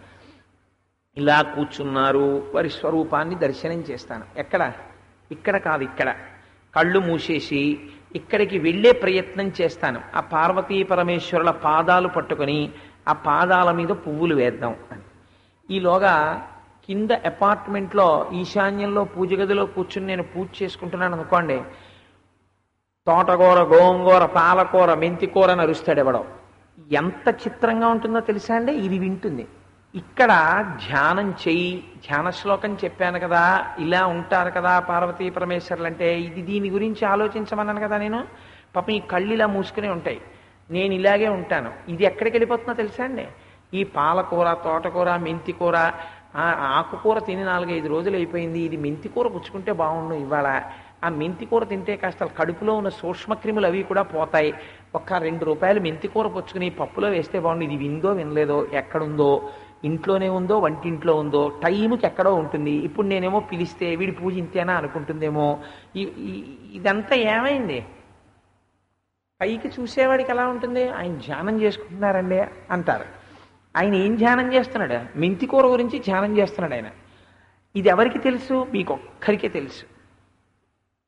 ఇలా కూర్చున్నారు, వారి స్వరూపాన్ని దర్శనం చేస్తాను. ఇక్కడ కాదు, ఇక్కడ కళ్ళు మూసేసి ఇక్కడికి వెళ్ళే ప్రయత్నం చేస్తాను. ఆ పార్వతీ పరమేశ్వరుల పాదాలు పట్టుకొని ఆ పాదాల మీద పువ్వులు వేద్దాం అని. ఈలోగా కింద అపార్ట్మెంట్లో ఈశాన్యంలో పూజ గదిలో కూర్చుని నేను పూజ చేసుకుంటున్నాను అనుకోండి, తోటకూర, గోంగూర, పాలకూర, మెంతికూర అని అరుస్తాడు ఎవడో. ఎంత చిత్రంగా ఉంటుందో తెలుసా అండి, ఇది వింటుంది. ఇక్కడ ధ్యానం చెయ్యి, ధ్యాన శ్లోకం చెప్పాను కదా, ఇలా ఉంటారు కదా పార్వతీ పరమేశ్వరులు అంటే, ఇది దీని గురించి ఆలోచించమన్నాను కదా నేను. పాపం ఈ కళ్ళు ఇలా మూసుకునే ఉంటాయి, నేను ఇలాగే ఉంటాను. ఇది ఎక్కడికి వెళ్ళిపోతుందో తెలుసా అండి, ఈ పాలకూర, తోటకూర, మెంతికూర, ఆకుకూర తిని 4-5 రోజులు అయిపోయింది, ఇది మెంతికూర పుచ్చుకుంటే బాగుండు ఇవాళ. ఆ మెంతికూర తింటే కాస్త కడుపులో ఉన్న సూక్ష్మక్రిములు అవి కూడా పోతాయి. ఒక్క 2 రూపాయలు మెంతికూర పుచ్చుకుని పప్పులో వేస్తే బాగుండు. ఇది విందో వినలేదో, ఎక్కడుందో, ఇంట్లోనే ఉందో వంటింట్లో ఉందో, టైంకి ఎక్కడో ఉంటుంది. ఇప్పుడు నేనేమో పిలిస్తే వీడి పూజ ఇంతేనా అనుకుంటుందేమో. ఇదంతా ఏమైంది, పైకి చూసేవాడికి ఎలా ఉంటుంది, ఆయన ధ్యానం చేసుకుంటున్నారండి అంటారు. ఆయన ఏం ధ్యానం చేస్తున్నాడు, మెంతికూర గురించి ధ్యానం చేస్తున్నాడు ఆయన. ఇది ఎవరికి తెలుసు, మీకు ఒక్కరికే తెలుసు,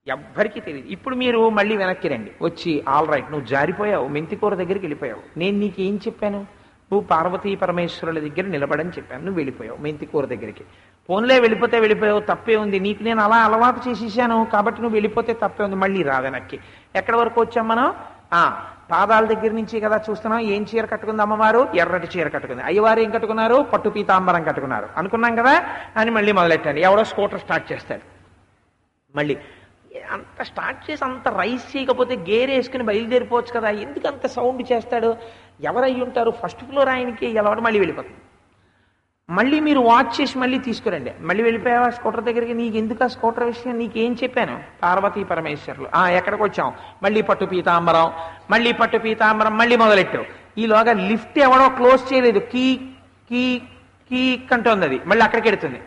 ఎవ్వరికీ తెలియదు. ఇప్పుడు మీరు మళ్ళీ వెనక్కి రండి, వచ్చి ఆల్ రైట్ నువ్వు జారిపోయావు, మెంతికూర దగ్గరికి వెళ్ళిపోయావు. నేను నీకేం చెప్పాను, నువ్వు పార్వతీ పరమేశ్వరుల దగ్గర నిలబడని చెప్పాను, నువ్వు వెళ్ళిపోయావు మెంతికూర దగ్గరికి. ఫోన్లే వెళ్ళిపోతే వెళ్ళిపోయావు, తప్పే ఉంది, నీకు నేను అలా అలవాటు చేసేసాను కాబట్టి నువ్వు వెళ్ళిపోతే తప్పే ఉంది. మళ్ళీ రా వెనక్కి. ఎక్కడి వరకు వచ్చాం మనం, పాదాల దగ్గర నుంచి కదా చూస్తున్నాం. ఏం చీర కట్టుకుంది అమ్మవారు, ఎర్రటి చీర కట్టుకుంది. అయ్యవారు ఏం కట్టుకున్నారు, పట్టు పీతాంబరం కట్టుకున్నారు అనుకున్నాం కదా అని మళ్ళీ మొదలెట్టండి. ఎవడో స్కూటర్ స్టార్ట్ చేస్తాడు, మళ్ళీ అంత స్టార్ట్ చేసి అంత రైస్ చేయకపోతే గేర్ వేసుకుని బయలుదేరిపోవచ్చు కదా, ఎందుకు అంత సౌండ్ చేస్తాడు, ఎవరై ఉంటారు, ఫస్ట్ ఫ్లోర్ ఆయనకి ఎలా మళ్ళీ వెళ్ళిపోతుంది. మళ్ళీ మీరు వాచ్ చేసి మళ్ళీ తీసుకురండి. మళ్ళీ వెళ్ళిపోయావా స్కూటర్ దగ్గరికి, నీకు ఎందుకు ఆ స్కూటర్ విషయం, నీకేం చెప్పాను, పార్వతీ పరమేశ్వరులు. ఎక్కడికి వచ్చాం, మళ్ళీ పట్టు పీతాంబరం, మళ్ళీ మొదలెట్టావు. ఈలోగా లిఫ్ట్ ఎవడో క్లోజ్ చేయలేదు, కీ కీ కీ అంటోంది, అది మళ్ళీ అక్కడికి వెడుతుంది.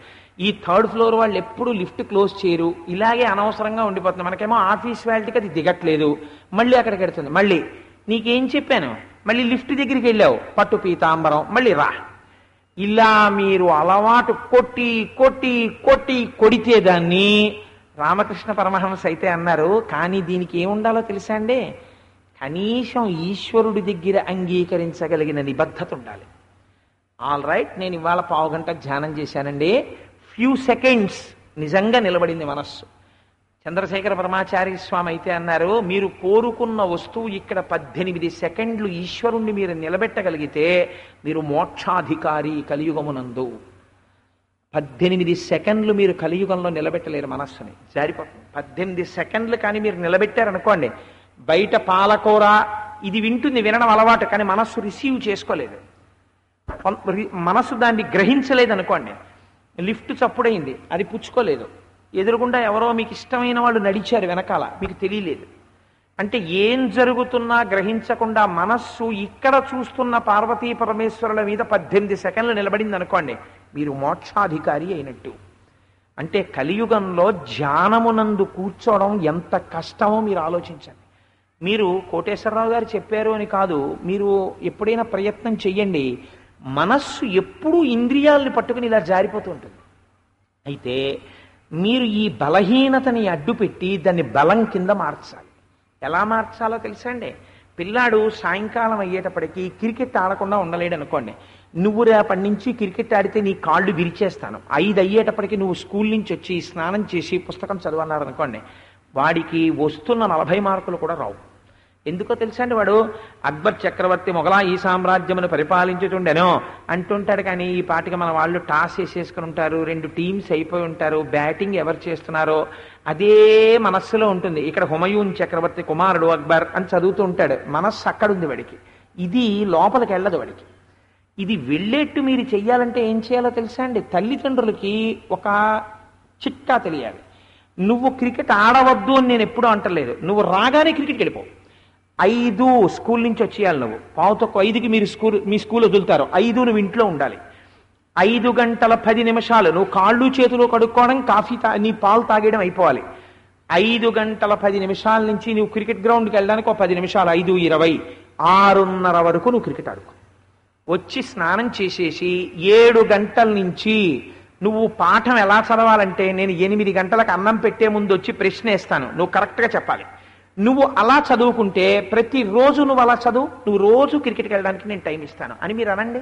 ఈ థర్డ్ ఫ్లోర్ వాళ్ళు ఎప్పుడు లిఫ్ట్ క్లోజ్ చేయరు, ఇలాగే అనవసరంగా ఉండిపోతుంది. మనకేమో ఆఫీస్ వాళ్ళకి అది దిగట్లేదు, మళ్ళీ అక్కడికి వెడుతుంది. మళ్ళీ నీకేం చెప్పాను, మళ్ళీ లిఫ్ట్ దగ్గరికి వెళ్ళావు, పట్టు పీతాంబరం, మళ్ళీ రా. ఇలా మీరు అలవాటు కొట్టి కొట్టి కొట్టి కొడితే దాన్ని, రామకృష్ణ పరమహంస అయితే అన్నారు, కానీ దీనికి ఏముండాలో తెలుసా అండి, కనీసం ఈశ్వరుడి దగ్గర అంగీకరించగలిగిన నిబద్ధత ఉండాలి. ఆల్ రైట్, నేను ఇవాళ పావుగంట ధ్యానం చేశానండి, ఫ్యూ సెకండ్స్ నిజంగా నిలబడింది మనస్సు. చంద్రశేఖర పరమాచార్య స్వామి అయితే అన్నారు, మీరు కోరుకున్న వస్తువు ఇక్కడ 18 సెకండ్లు ఈశ్వరుణ్ణి మీరు నిలబెట్టగలిగితే మీరు మోక్షాధికారి కలియుగమునందు. 18 సెకండ్లు మీరు కలియుగంలో నిలబెట్టలేరు, మనస్సుని జారిపోతుంది. 18 సెకండ్లు కానీ మీరు నిలబెట్టారనుకోండి, బయట పాలకూర ఇది వింటుంది, వినడం అలవాటు, కానీ మనస్సు రిసీవ్ చేసుకోలేదు, మనస్సు దాన్ని గ్రహించలేదు అనుకోండి. లిఫ్ట్ చప్పుడైంది, అది పుచ్చుకోలేదు, ఎదురుగుండా ఎవరో మీకు ఇష్టమైన వాళ్ళు నడిచారు వెనకాల, మీకు తెలియలేదు. అంటే ఏం జరుగుతున్నా గ్రహించకుండా మనస్సు ఇక్కడ చూస్తున్న పార్వతీ పరమేశ్వరుల మీద 18 సెకండ్లు నిలబడింది అనుకోండి, మీరు మోక్షాధికారి అయినట్టు. అంటే కలియుగంలో ధ్యానమునందు కూర్చోవడం ఎంత కష్టమో మీరు ఆలోచించండి. మీరు కోటేశ్వరరావు గారు చెప్పారు అని కాదు, మీరు ఎప్పుడైనా ప్రయత్నం చెయ్యండి. మనస్సు ఎప్పుడూ ఇంద్రియాలని పట్టుకుని ఇలా జారిపోతూ ఉంటుంది. అయితే మీరు ఈ బలహీనతని అడ్డుపెట్టి దాన్ని బలం కింద మార్చాలి. ఎలా మార్చాలో తెలుసా అండి, పిల్లాడు సాయంకాలం అయ్యేటప్పటికి క్రికెట్ ఆడకుండా ఉండలేడు అనుకోండి, నువ్వు రేపటి నుంచి క్రికెట్ ఆడితే నీ కాళ్ళు విరిచేస్తాను, 5 అయ్యేటప్పటికి నువ్వు స్కూల్ నుంచి వచ్చి స్నానం చేసి పుస్తకం చదవన్నారు అనుకోండి, వాడికి వస్తున్న 40 మార్కులు కూడా రావు. ఎందుకో తెలుసా అండి, వాడు అక్బర్ చక్రవర్తి మొఘలా ఈ సామ్రాజ్యమును పరిపాలించుతుండెనో అంటుంటాడు, కానీ ఈ పాటికి మన వాళ్ళు టాస్ వేసేసుకుని ఉంటారు, 2 టీమ్స్ అయిపోయి ఉంటారు, బ్యాటింగ్ ఎవరు చేస్తున్నారో అదే మనస్సులో ఉంటుంది. ఇక్కడ హుమయూన్ చక్రవర్తి కుమారుడు అక్బర్ అని చదువుతూ ఉంటాడు, మనస్సు అక్కడుంది వాడికి, ఇది లోపలికి వెళ్ళదు వాడికి. ఇది వెళ్ళేట్టు మీరు చెయ్యాలంటే ఏం చేయాలో తెలుసా అండి, తల్లిదండ్రులకి ఒక చిట్కా తెలియాలి. నువ్వు క్రికెట్ ఆడవద్దు అని నేను ఎప్పుడూ అంటలేదు, నువ్వు రాగానే క్రికెట్కి వెళ్ళిపో. 5 స్కూల్ నుంచి వచ్చేయాలి, నువ్వు 5:15కి మీరు మీ స్కూల్ వదులుతారు, 5 నువ్వు ఇంట్లో ఉండాలి. 5 గంటల 10 నిమిషాలు నువ్వు కాళ్ళు చేతులు కడుక్కోవడం, నీ పాలు తాగేయడం అయిపోవాలి. 5 గంటల 10 నిమిషాల నుంచి నువ్వు క్రికెట్ గ్రౌండ్కి వెళ్ళడానికి ఒక 10 నిమిషాలు, 5:20, 6:30 వరకు నువ్వు క్రికెట్ ఆడుకో. వచ్చి స్నానం చేసేసి 7 గంటల నుంచి నువ్వు పాఠం ఎలా చదవాలంటే, నేను 8 గంటలకు అన్నం పెట్టే ముందు వచ్చి ప్రశ్న వేస్తాను, నువ్వు కరెక్ట్గా చెప్పాలి. నువ్వు అలా చదువుకుంటే ప్రతిరోజు నువ్వు అలా చదువు, నువ్వు రోజు క్రికెట్కి వెళ్ళడానికి నేను టైం ఇస్తాను అని మీరు అనండి.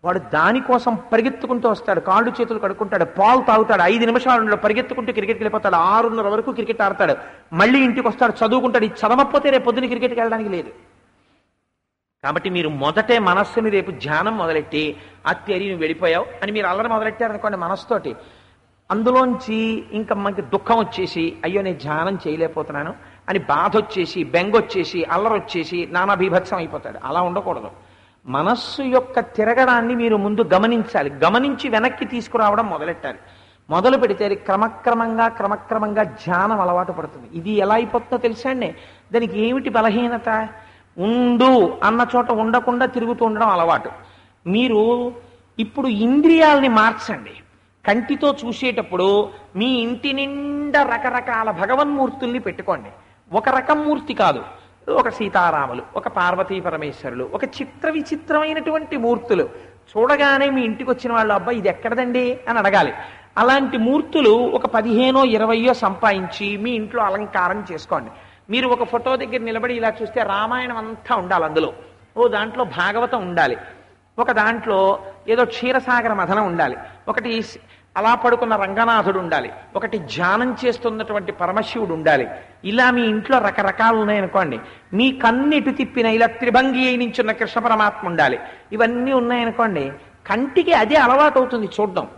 వాడు దానికోసం పరిగెత్తుకుంటూ వస్తాడు, కాళ్ళు చేతులు కడుక్కుంటాడు, పాలు తాగుతాడు, 5 నిమిషాలు పరిగెత్తుకుంటూ క్రికెట్కి వెళ్ళిపోతాడు, 6:30 వరకు క్రికెట్ ఆడతాడు, మళ్ళీ ఇంటికి వస్తాడు, చదువుకుంటాడు. ఇది చదవకపోతే రేపు పొద్దున క్రికెట్కి వెళ్ళడానికి లేదు. కాబట్టి మీరు మొదటే మనస్సుని రేపు ధ్యానం మొదలెట్టి, అత్యరి నువ్వు వెళ్ళిపోయావు అని మీరు అల్లరి మొదలెట్టారనుకోండి మనస్సుతోటి, అందులోంచి ఇంకా మనకి దుఃఖం వచ్చేసి, అయ్యో నేను ధ్యానం చేయలేకపోతున్నాను అని బాధ వచ్చేసి, బెంగొచ్చేసి, అల్లరొచ్చేసి నానా బీభత్సం అయిపోతాడు. అలా ఉండకూడదు. మనస్సు యొక్క తిరగడాన్ని మీరు ముందు గమనించాలి, గమనించి వెనక్కి తీసుకురావడం మొదలెట్టాలి. మొదలు పెడితే క్రమక్రమంగా ధ్యానం అలవాటు పడుతుంది. ఇది ఎలా అయిపోతుందో తెలుసా అండి, దానికి ఏమిటి బలహీనత, ఉండు అన్న చోట ఉండకుండా తిరుగుతూ ఉండడం అలవాటు. మీరు ఇప్పుడు ఇంద్రియాలని మార్చండి. కంటితో చూసేటప్పుడు మీ ఇంటి నిండా రకరకాల భగవన్మూర్తుల్ని పెట్టుకోండి. ఒక రకం మూర్తి కాదు, ఒక సీతారాములు, ఒక పార్వతీ పరమేశ్వరులు, ఒక చిత్ర విచిత్రమైనటువంటి మూర్తులు చూడగానే మీ ఇంటికి వచ్చిన వాళ్ళు, అబ్బాయి ఇది ఎక్కడదండి అని అడగాలి. అలాంటి మూర్తులు ఒక 15-20 సంపాదించి మీ ఇంట్లో అలంకారం చేసుకోండి. మీరు ఒక ఫోటో దగ్గర నిలబడి ఇలా చూస్తే రామాయణం అంతా ఉండాలి, అందులో దాంట్లో భాగవతం ఉండాలి, ఒక దాంట్లో ఏదో క్షీరసాగర మథనం ఉండాలి, ఒకటి అలా పడుకున్న రంగనాథుడు ఉండాలి, ఒకటి ధ్యానం చేస్తున్నటువంటి పరమశివుడు ఉండాలి. ఇలా మీ ఇంట్లో రకరకాలు ఉన్నాయనుకోండి, మీ కన్నిటి తిప్పిన ఇలా త్రిభంగి అయి నించున్న కృష్ణ పరమాత్మ ఉండాలి. ఇవన్నీ ఉన్నాయనుకోండి, కంటికి అదే అలవాటు అవుతుంది చూడడం.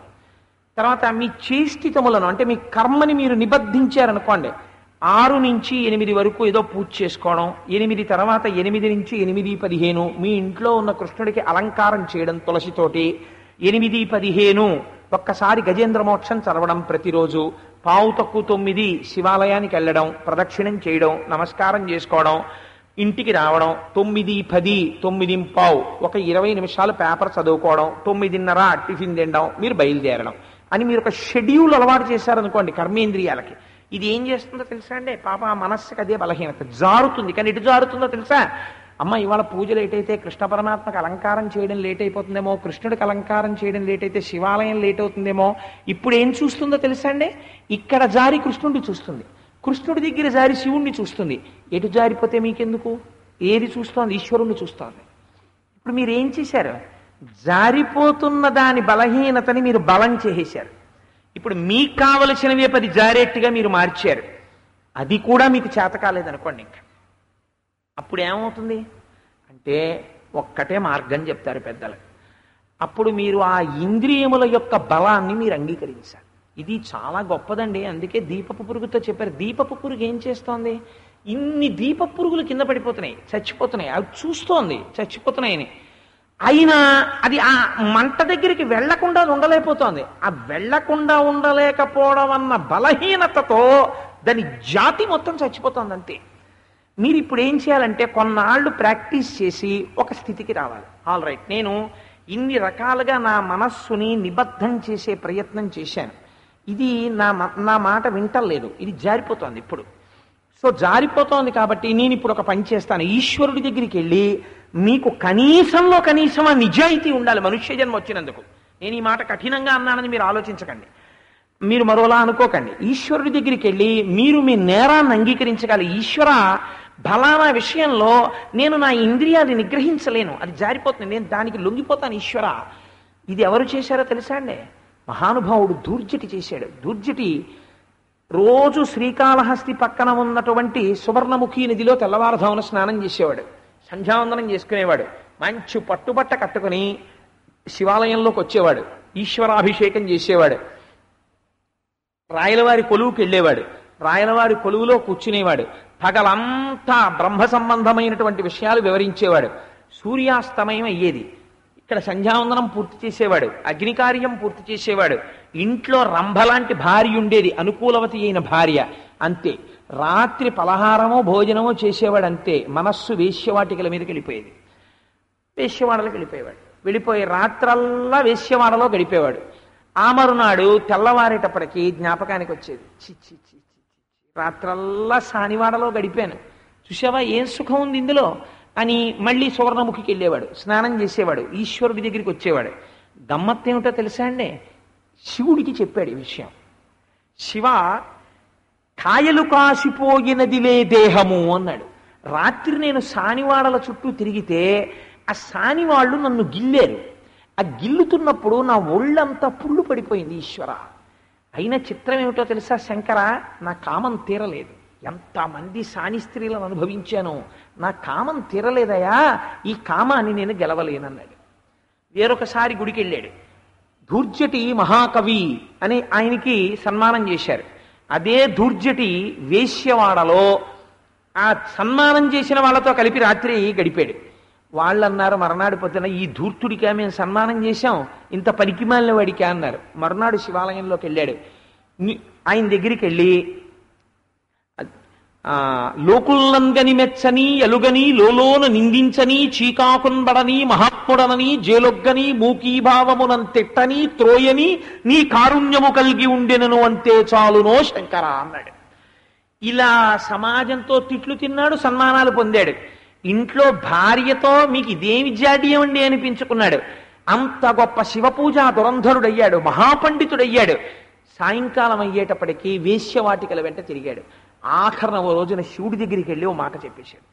తర్వాత మీ చేష్టితములను అంటే మీ కర్మని మీరు నిబద్ధించారనుకోండి, 6 నుంచి 8 వరకు ఏదో పూజ చేసుకోవడం, 8 తర్వాత 8 నుంచి 8:15 మీ ఇంట్లో ఉన్న కృష్ణుడికి అలంకారం చేయడం తులసితోటి, 8:15 ఒక్కసారి గజేంద్ర మోక్షం చదవడం ప్రతిరోజు, 8:45 శివాలయానికి వెళ్ళడం, ప్రదక్షిణం చేయడం, నమస్కారం చేసుకోవడం, ఇంటికి రావడం, 9:10 9:15 ఒక 20 నిమిషాలు పేపర్ చదువుకోవడం, 9:30 టిఫిన్ తినడం, మీరు బయలుదేరడం అని మీరు ఒక షెడ్యూల్ అలవాటు చేశారనుకోండి కర్మేంద్రియాలకి. ఇది ఏం చేస్తుందో తెలుసా అండి? పాప ఆ మనస్సుకి అదే బలహీనత, జారుతుంది. కానీ ఎటు జారుతుందో తెలుసా? అమ్మ ఇవాళ పూజ లేట్ అయితే కృష్ణ పరమాత్మకు అలంకారం చేయడం లేట్ అయిపోతుందేమో, కృష్ణుడికి అలంకారం చేయడం లేట్ అయితే శివాలయం లేట్ అవుతుందేమో. ఇప్పుడు ఏం చూస్తుందో తెలుసా అండి? ఇక్కడ జారి కృష్ణుడిని చూస్తుంది, కృష్ణుడి దగ్గర జారి శివుణ్ణి చూస్తుంది. ఎటు జారిపోతే మీకెందుకు? ఏది చూస్తోంది? ఈశ్వరుణ్ణి చూస్తోంది. ఇప్పుడు మీరు ఏం చేశారు? జారిపోతున్న దాని బలహీనతని మీరు బలం చేసేశారు. ఇప్పుడు మీకు కావలసినవే 10 జారేట్టుగా మీరు మార్చారు. అది కూడా మీకు చేత కాలేదనుకోండి, ఇంకా అప్పుడు ఏమవుతుంది అంటే ఒక్కటే మార్గం చెప్తారు పెద్దలు. అప్పుడు మీరు ఆ ఇంద్రియముల యొక్క బలాన్ని మీరు అంగీకరించాలి. ఇది చాలా గొప్పదండి. అందుకే దీపపు పురుగుతో చెప్పారు. దీపపు పురుగు ఏం చేస్తోంది? ఇన్ని దీపపు పురుగులు కింద పడిపోతున్నాయి, చచ్చిపోతున్నాయి. అవి చూస్తోంది చచ్చిపోతున్నాయని. అయినా అది ఆ మంట దగ్గరికి వెళ్లకుండా ఉండలేకపోతోంది. ఆ వెళ్లకుండా ఉండలేకపోవడం అన్న బలహీనతతో దాని జాతి మొత్తం చచ్చిపోతుంది అంతే. మీరు ఇప్పుడు ఏం చేయాలంటే కొన్నాళ్ళు ప్రాక్టీస్ చేసి ఒక స్థితికి రావాలి. ఆల్ రైట్, నేను ఇన్ని రకాలుగా నా మనస్సుని నిబద్ధం చేసే ప్రయత్నం చేశాను, ఇది నా మాట వింటలేదు, ఇది జారిపోతోంది ఇప్పుడు. సో జారిపోతోంది కాబట్టి నేను ఇప్పుడు ఒక పని చేస్తాను. ఈశ్వరుడి దగ్గరికి వెళ్ళి మీకు కనీసంలో కనీసం ఆ నిజాయితీ ఉండాలి మనుష్య జన్మ వచ్చినందుకు. నేను ఈ మాట కఠినంగా అన్నానని మీరు ఆలోచించకండి, మీరు మరోలా అనుకోకండి. ఈశ్వరుడి దగ్గరికి వెళ్ళి మీరు మీ నేరాన్ని అంగీకరించగలి. ఈశ్వర, బలానా విషయంలో నేను నా ఇంద్రియాన్ని నిగ్రహించలేను, అది జారిపోతుంది, నేను దానికి లొంగిపోతాను ఈశ్వర. ఇది ఎవరు చేశారో తెలుసా అండి? మహానుభావుడు దూర్జటి చేశాడు. దూర్జటి రోజు శ్రీకాళహస్తి పక్కన ఉన్నటువంటి సువర్ణముఖి నదిలో తెల్లవారుధామున స్నానం చేసేవాడు, సంధ్యావందనం చేసుకునేవాడు, మంచి పట్టుబట్ట కట్టుకుని శివాలయంలోకి వచ్చేవాడు, ఈశ్వరాభిషేకం చేసేవాడు, రాయలవారి కొలువుకి వెళ్ళేవాడు, రాయలవారి కొలువులో కూర్చునేవాడు, పగలంతా బ్రహ్మ సంబంధమైనటువంటి విషయాలు వివరించేవాడు. సూర్యాస్తమయం అయ్యేది, ఇక్కడ సంధ్యావందనం పూర్తి చేసేవాడు, అగ్నికార్యం పూర్తి చేసేవాడు, ఇంట్లో రంభలాంటి భార్య ఉండేది, అనుకూలవతి అయిన భార్య, అంతే. రాత్రి పలహారమో భోజనమో చేసేవాడు, అంతే. మనస్సు వేశ్యవాటికల మీదకి వెళ్ళిపోయేది, వేశ్యవాడలకు వెళ్ళిపోయి రాత్రల్లా వేశ్యవాడలో గడిపేవాడు. ఆ మరునాడు తెల్లవారేటప్పటికి జ్ఞాపకానికి వచ్చేది, చిచ్చి రాత్రల్లా సానివాడలో గడిపాను, చూసావా ఏం సుఖం ఉంది ఇందులో అని మళ్ళీ సువర్ణముఖికి వెళ్ళేవాడు, స్నానం చేసేవాడు, ఈశ్వరుడి దగ్గరికి వచ్చేవాడు. గమ్మత్తేమిటో తెలుసా అండి? శివుడికి చెప్పాడు ఈ విషయం. శివ, కాయలు కాసిపోయినదిలే దేహము అన్నాడు. రాత్రి నేను సానివాడల చుట్టూ తిరిగితే ఆ సానివాళ్ళు నన్ను గిల్లారు. ఆ గిల్లుతున్నప్పుడు నా ఒళ్ళంతా పుళ్ళు పడిపోయింది ఈశ్వర. అయినా చిత్రం ఏమిటో తెలుసా శంకర, నా కామం తీరలేదు. ఎంతమంది సాని స్త్రీలను అనుభవించాను, నా కామం తీరలేదయా, ఈ కామాన్ని నేను గెలవలేనన్నాడు. వేరొకసారి గుడికి వెళ్ళాడు. దూర్జటి మహాకవి అని ఆయనకి సన్మానం చేశారు. అదే దూర్జటి వేశ్యవాడలో ఆ సన్మానం చేసిన వాళ్ళతో కలిపి రాత్రి గడిపాడు. వాళ్ళు అన్నారు మర్నాడు పొద్దున, ఈ ధూర్తుడికా మేము సన్మానం చేశాం, ఇంత పనికిమాలిన వాడికా అన్నారు. మర్నాడు శివాలయంలోకి వెళ్ళాడు. ఆయన దగ్గరికి వెళ్ళి, లోకుల్నంగని మెచ్చని ఎలుగని లోలోన నిందించని చీకాకున్బడని మహాత్ముడనని జేలొగ్గని మూకీభావమునం తిట్టని త్రోయని నీ కారుణ్యము కలిగి ఉండెనను అంతే చాలునో శంకర అన్నాడు. ఇలా సమాజంతో తిట్లు తిన్నాడు, సన్మానాలు పొందాడు. ఇంట్లో భార్యతో మీకు ఇదేమి జాడ్యం అండి అనిపించుకున్నాడు. అంత గొప్ప శివపూజా దురంధరుడయ్యాడు, మహాపండితుడయ్యాడు. సాయంకాలం అయ్యేటప్పటికీ వేశ్యవాటికల వెంట తిరిగాడు. ఆఖరణ ఓ రోజున శివుడి దగ్గరికి వెళ్ళి ఓ మాట చెప్పేశాడు.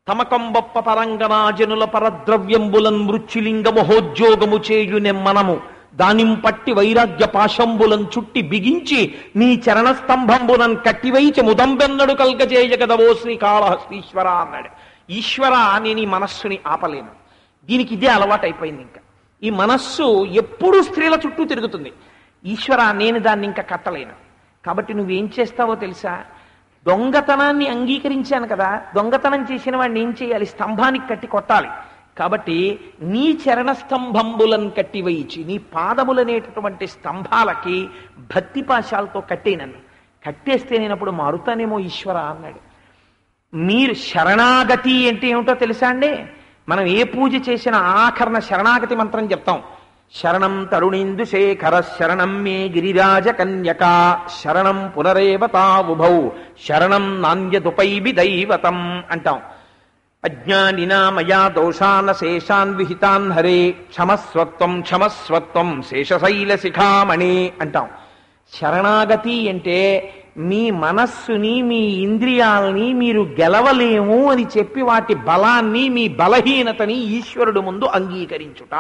తమకంబొప్ప పరంగనాజనుల పరద్రవ్యంబులన్ మృత్యులింగ మహోద్యోగము చేయునెమ్మనము దానింపట్టి వైరాగ్య పాశంబులం చుట్టి బిగించి నీ చరణస్తంభంబులను కట్టివైచి ముదంబెన్నడు కల్గజేయగదవో శ్రీకాళహస్తీశ్వర అన్నాడు. ఈశ్వర, నేను ఈ మనస్సుని ఆపలేను, దీనికి ఇదే అలవాటు అయిపోయింది. ఇంకా ఈ మనస్సు ఎప్పుడూ స్త్రీల చుట్టూ తిరుగుతుంది. ఈశ్వర, నేను దాన్ని ఇంకా కట్టలేను. కాబట్టి నువ్వేం చేస్తావో తెలుసా? దొంగతనాన్ని అంగీకరించాను కదా, దొంగతనం చేసిన వాడిని ఏం చేయాలి? స్తంభానికి కట్టి కొట్టాలి. కాబట్టి నీ చరణ స్తంభంబులను కట్టివయిచి, నీ పాదములనేటటువంటి స్తంభాలకి భక్తి పాశాలతో కట్టేనన్ను. కట్టేస్తే నేను అప్పుడు మారుతానేమో ఈశ్వర అన్నాడు. మీరు శరణాగతి అంటే ఏమిటో తెలుసా అండి? మనం ఏ పూజ చేసినా ఆఖరణ శరణాగతి మంత్రం చెప్తాం. శరణం తరుణీందు శేఖర శరణం మే గిరిరాజ కన్యక శరణం పునరేవతావుభౌ శరణం నాణ్యదుపైబి దైవతం అంటాం. అజ్ఞానినా మయా దోషాన్ శేషాన్ విహితాన్ హరే క్షమస్వత్వం క్షమస్వత్వం శేషశైల శిఖామణి అంటాం. శరణాగతి అంటే మీ మనస్సుని, మీ ఇంద్రియాలని మీరు గెలవలేము అని చెప్పి వాటి బలాన్ని, మీ బలహీనతని ఈశ్వరుడు ముందు అంగీకరించుట.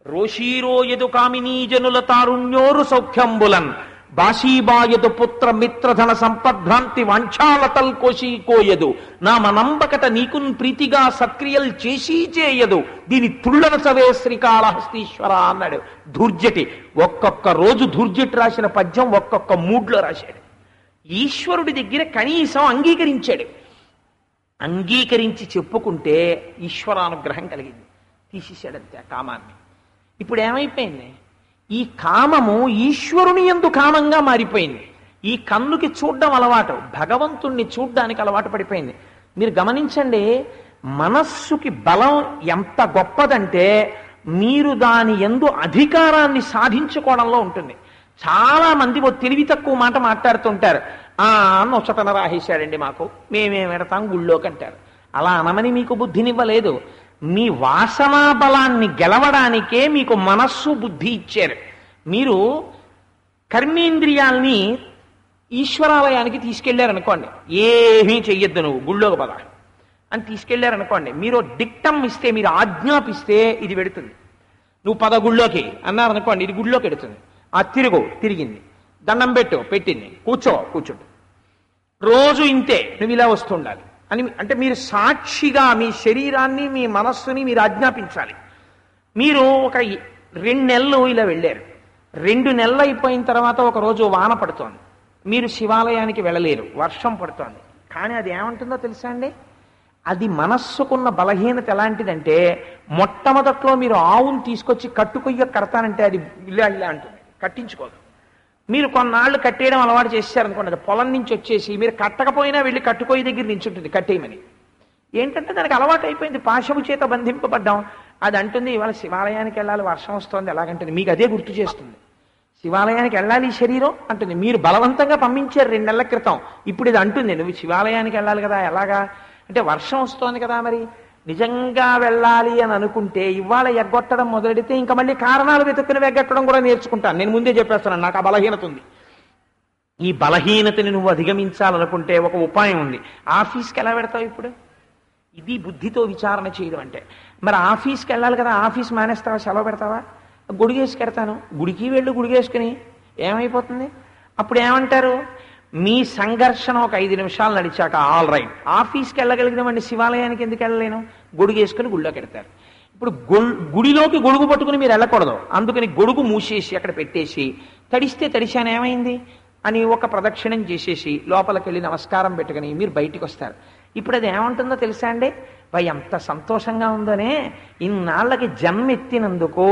రోషీరోయదు కామినీ జనుల తారుణ్యోరు సౌఖ్యంబులన్ బాషీబాయదు పుత్ర మిత్రధన సంపద్భ్రాంతి వాంఛాలతల్ కోయదు నా మనంబకట నీకున్ ప్రీతిగా సత్క్రియలు చేసి చేయదు దీని తుళ్ళన సవే శ్రీకాళహస్తీశ్వర అన్నాడు. ధూర్జటి ఒక్కొక్క రోజు ధూర్జటి రాసిన పద్యం ఒక్కొక్క మూడ్లో రాశాడు. ఈశ్వరుడి దగ్గర కనీసం అంగీకరించాడు. అంగీకరించి చెప్పుకుంటే ఈశ్వరానుగ్రహం కలిగింది. తీసేశాడంతే ఆ కామాన్ని. ఇప్పుడు ఏమైపోయింది? ఈ కామము ఈశ్వరుని యందు కామంగా మారిపోయింది. ఈ కన్నుకి చూడ్డం అలవాటు, భగవంతుణ్ణి చూడ్డానికి అలవాటు పడిపోయింది. మీరు గమనించండి, మనస్సుకి బలం ఎంత గొప్పదంటే మీరు దాని యందు అధికారాన్ని సాధించుకోవడంలో ఉంటుంది. చాలా మంది ఓ తెలివి తక్కువ మాట మాట్లాడుతుంటారు. నొచ్చటన రాహేశాడండి మాకు, మేమేం పెడతాం గుళ్ళోకి అంటారు. అలా అనమని మీకు బుద్ధినివ్వలేదు. మీ వాసనా బలాన్ని గెలవడానికే మీకు మనస్సు బుద్ధి ఇచ్చారు. మీరు కర్మేంద్రియాల్ని ఈశ్వరాలయానికి తీసుకెళ్లారనుకోండి, ఏమీ చెయ్యొద్దు నువ్వు గుళ్ళోకి పద అని తీసుకెళ్లారనుకోండి, మీరు డిక్టం ఇస్తే, మీరు ఆజ్ఞాపిస్తే ఇది పెడుతుంది. నువ్వు పద గుళ్ళోకి అన్నారనుకోండి, ఇది గుళ్ళోకి పెడుతుంది. తిరిగింది, దండం పెట్టు పెట్టింది, కూర్చోండి, రోజు ఇంతే, నువ్వు ఇలా వస్తుండాలి అని. అంటే మీరు సాక్షిగా మీ శరీరాన్ని, మీ మనస్సుని మీరు ఆజ్ఞాపించాలి. మీరు ఒక 2 నెలలు ఇలా వెళ్ళారు. 2 నెలలు అయిపోయిన తర్వాత ఒక రోజు వాన పడుతోంది, మీరు శివాలయానికి వెళ్ళలేరు, వర్షం పడుతోంది. కానీ అది ఏమంటుందో తెలుసా అండి? అది మనస్సుకున్న బలహీనత ఎలాంటిదంటే, మొట్టమొదట్లో మీరు ఆవును తీసుకొచ్చి కట్టుకొయ్య కడతానంటే అది ఇలా అంటుంది, కట్టించుకోదు. మీరు కొన్నాళ్ళు కట్టేయడం అలవాటు చేశారనుకోండి, అది పొలం నుంచి వచ్చేసి మీరు కట్టకపోయినా వెళ్ళి కట్టుకోయి దగ్గర నించుంటుంది కట్టేయమని. ఏంటంటే దానికి అలవాటు అయిపోయింది, పాశము చేత బంధింపబడ్డాం. అది అంటుంది ఇవాళ శివాలయానికి వెళ్ళాలి, వర్షం వస్తుంది, ఎలాగంటుంది, మీకు అదే గుర్తు చేస్తుంది. శివాలయానికి వెళ్ళాలి ఈ శరీరం అంటుంది. మీరు బలవంతంగా పంపించారు 2 నెలల క్రితం, ఇప్పుడు ఇది అంటుంది నువ్వు శివాలయానికి వెళ్ళాలి కదా. ఎలాగా అంటే వర్షం వస్తోంది కదా. మరి నిజంగా వెళ్ళాలి అని అనుకుంటే ఇవాళ ఎగ్గొట్టడం మొదలెడితే ఇంకా మళ్ళీ కారణాలు వెతుక్కుని ఎగ్గొట్టడం కూడా నేర్చుకుంటాను. నేను ముందే చెప్పేస్తున్నాను, నాకు ఆ బలహీనత ఉంది. ఈ బలహీనతని నువ్వు అధిగమించాలనుకుంటే ఒక ఉపాయం ఉంది. ఆఫీస్కి ఎలా పెడతావు ఇప్పుడు? ఇది బుద్ధితో విచారణ చేయడం అంటే. మరి ఆఫీస్కి వెళ్ళాలి కదా, ఆఫీస్ మానేస్తావా, సెలవు పెడతావా? గుడిగేసుకెడతాను. గుడికి వెళ్ళు, గుడిగేసుకుని ఏమైపోతుంది? అప్పుడు ఏమంటారు? మీ సంఘర్షణ ఒక 5 నిమిషాలు నడిచాక ఆల్ రైట్, ఆఫీస్కి వెళ్ళగలిగినామండి, శివాలయానికి ఎందుకు వెళ్ళలేను? గొడుగేసుకుని గుళ్ళోకి వెడతారు. ఇప్పుడు గుడిలోకి గొడుగు పట్టుకుని మీరు వెళ్ళకూడదు. అందుకని గొడుగు మూసేసి అక్కడ పెట్టేసి, తడిస్తే తడిశాను ఏమైంది అని ఒక ప్రదక్షిణం చేసేసి లోపలికి వెళ్ళి నమస్కారం పెట్టుకుని మీరు బయటికి వస్తారు. ఇప్పుడు అది ఏమంటుందో తెలుసా అండి? ఎంత సంతోషంగా ఉందోనే, ఇన్నాళ్ళకి జన్మెత్తినందుకు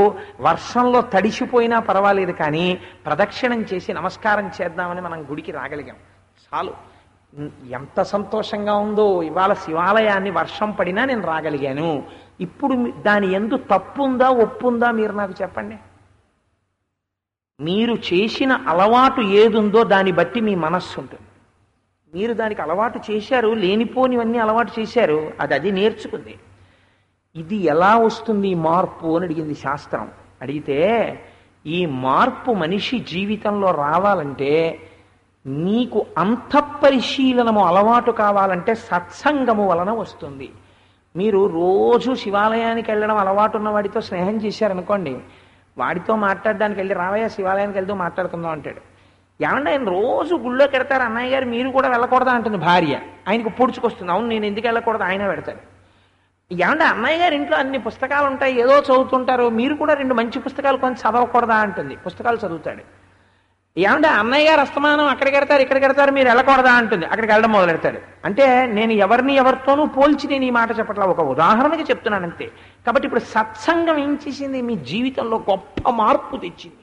వర్షంలో తడిసిపోయినా పర్వాలేదు కానీ ప్రదక్షిణం చేసి నమస్కారం చేద్దామని మనం గుడికి రాగలిగాం, చాలు. ఎంత సంతోషంగా ఉందో, ఇవాళ శివాలయాన్ని వర్షం పడినా నేను రాగలిగాను. ఇప్పుడు దాని యందు తప్పుందా ఒప్పుందా మీరు నాకు చెప్పండి. మీరు చేసిన అలవాటు ఏదుందో దాన్ని బట్టి మీ మనస్సు ఉంటుంది. మీరు దానికి అలవాటు చేశారు, లేనిపోనివన్నీ అలవాటు చేశారు, అది నేర్చుకుంది. ఇది ఎలా వస్తుంది మార్పు అని అడిగింది శాస్త్రం. అడిగితే ఈ మార్పు మనిషి జీవితంలో రావాలంటే నీకు అంతఃపరిశీలనము అలవాటు కావాలంటే సత్సంగము వలన వస్తుంది. మీరు రోజు శివాలయానికి వెళ్ళడం అలవాటు ఉన్న వాడితో స్నేహం చేశారనుకోండి, వాడితో మాట్లాడడానికి వెళ్ళి రావయ్య శివాలయానికి వెళ్తూ మాట్లాడుకుందాం అంటాడు. ఏమంటే ఆయన రోజు గుళ్ళోకి వెడతారు, అన్నయ్య గారు మీరు కూడా వెళ్ళకూడదా అంటుంది భార్య. ఆయనకు పొడుచుకొస్తుంది, అవును నేను ఎందుకు వెళ్ళకూడదు, ఆయన పెడతాడు. ఏమంటే అన్నయ్య గారు ఇంట్లో అన్ని పుస్తకాలు ఉంటాయి, ఏదో చదువుతుంటారు, మీరు కూడా 2 మంచి పుస్తకాలు కొని చదవకూడదా అంటుంది, పుస్తకాలు చదువుతాడు. ఏమంటే అన్నయ్య గారు అస్తమానం అక్కడికి వెడతారు ఇక్కడికి వెడతారు మీరు వెళ్ళకూడదా అంటుంది, అక్కడికి వెళ్ళడం మొదలెడతాడు. అంటే నేను ఎవరిని ఎవరితోనూ పోల్చి నేను ఈ మాట చెప్పట్లా, ఒక ఉదాహరణకి చెప్తున్నాను అంతే. కాబట్టి ఇప్పుడు సత్సంగం ఏం చేసింది? మీ జీవితంలో గొప్ప మార్పు తెచ్చింది.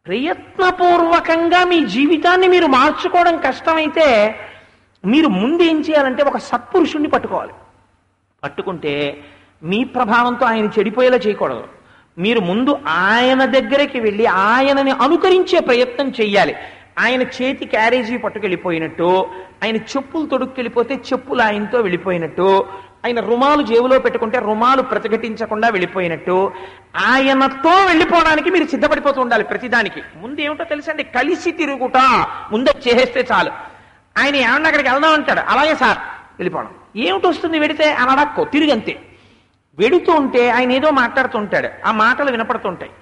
ప్రయత్నపూర్వకంగా మీ జీవితాన్ని మీరు మార్చుకోవడం కష్టమైతే మీరు ముందు ఏం చేయాలంటే ఒక సత్పురుషుణ్ణి పట్టుకోవాలి. పట్టుకుంటే మీ ప్రభావంతో ఆయన చెడిపోయేలా చేయకూడదు. మీరు ముందు ఆయన దగ్గరికి వెళ్ళి ఆయనని అనుకరించే ప్రయత్నం చెయ్యాలి. ఆయన చేతి క్యారేజీ పట్టుకెళ్ళిపోయినట్టు, ఆయన చెప్పులు తొడుక్కెళ్ళిపోతే చెప్పులు ఆయనతో వెళ్ళిపోయినట్టు, ఆయన రుమాలు జేబులో పెట్టుకుంటే రుమాలు ప్రతిఘటించకుండా వెళ్ళిపోయినట్టు, ఆయనతో వెళ్ళిపోవడానికి మీరు సిద్ధపడిపోతూ ఉండాలి. ప్రతిదానికి ముందు ఏమిటో తెలుసండి, కలిసి తిరుగుట ముందు చేసేస్తే చాలు. ఆయన ఏమన్నా అక్కడికి వెళ్దాం అంటాడు, అలాగే సార్ వెళ్ళిపోవడం. ఏమిటి వస్తుంది వెడితే అని అడక్కో, తిరిగంతే. వెడుతూ ఉంటే ఆయన ఏదో మాట్లాడుతుంటాడు, ఆ మాటలు వినపడుతుంటాయి.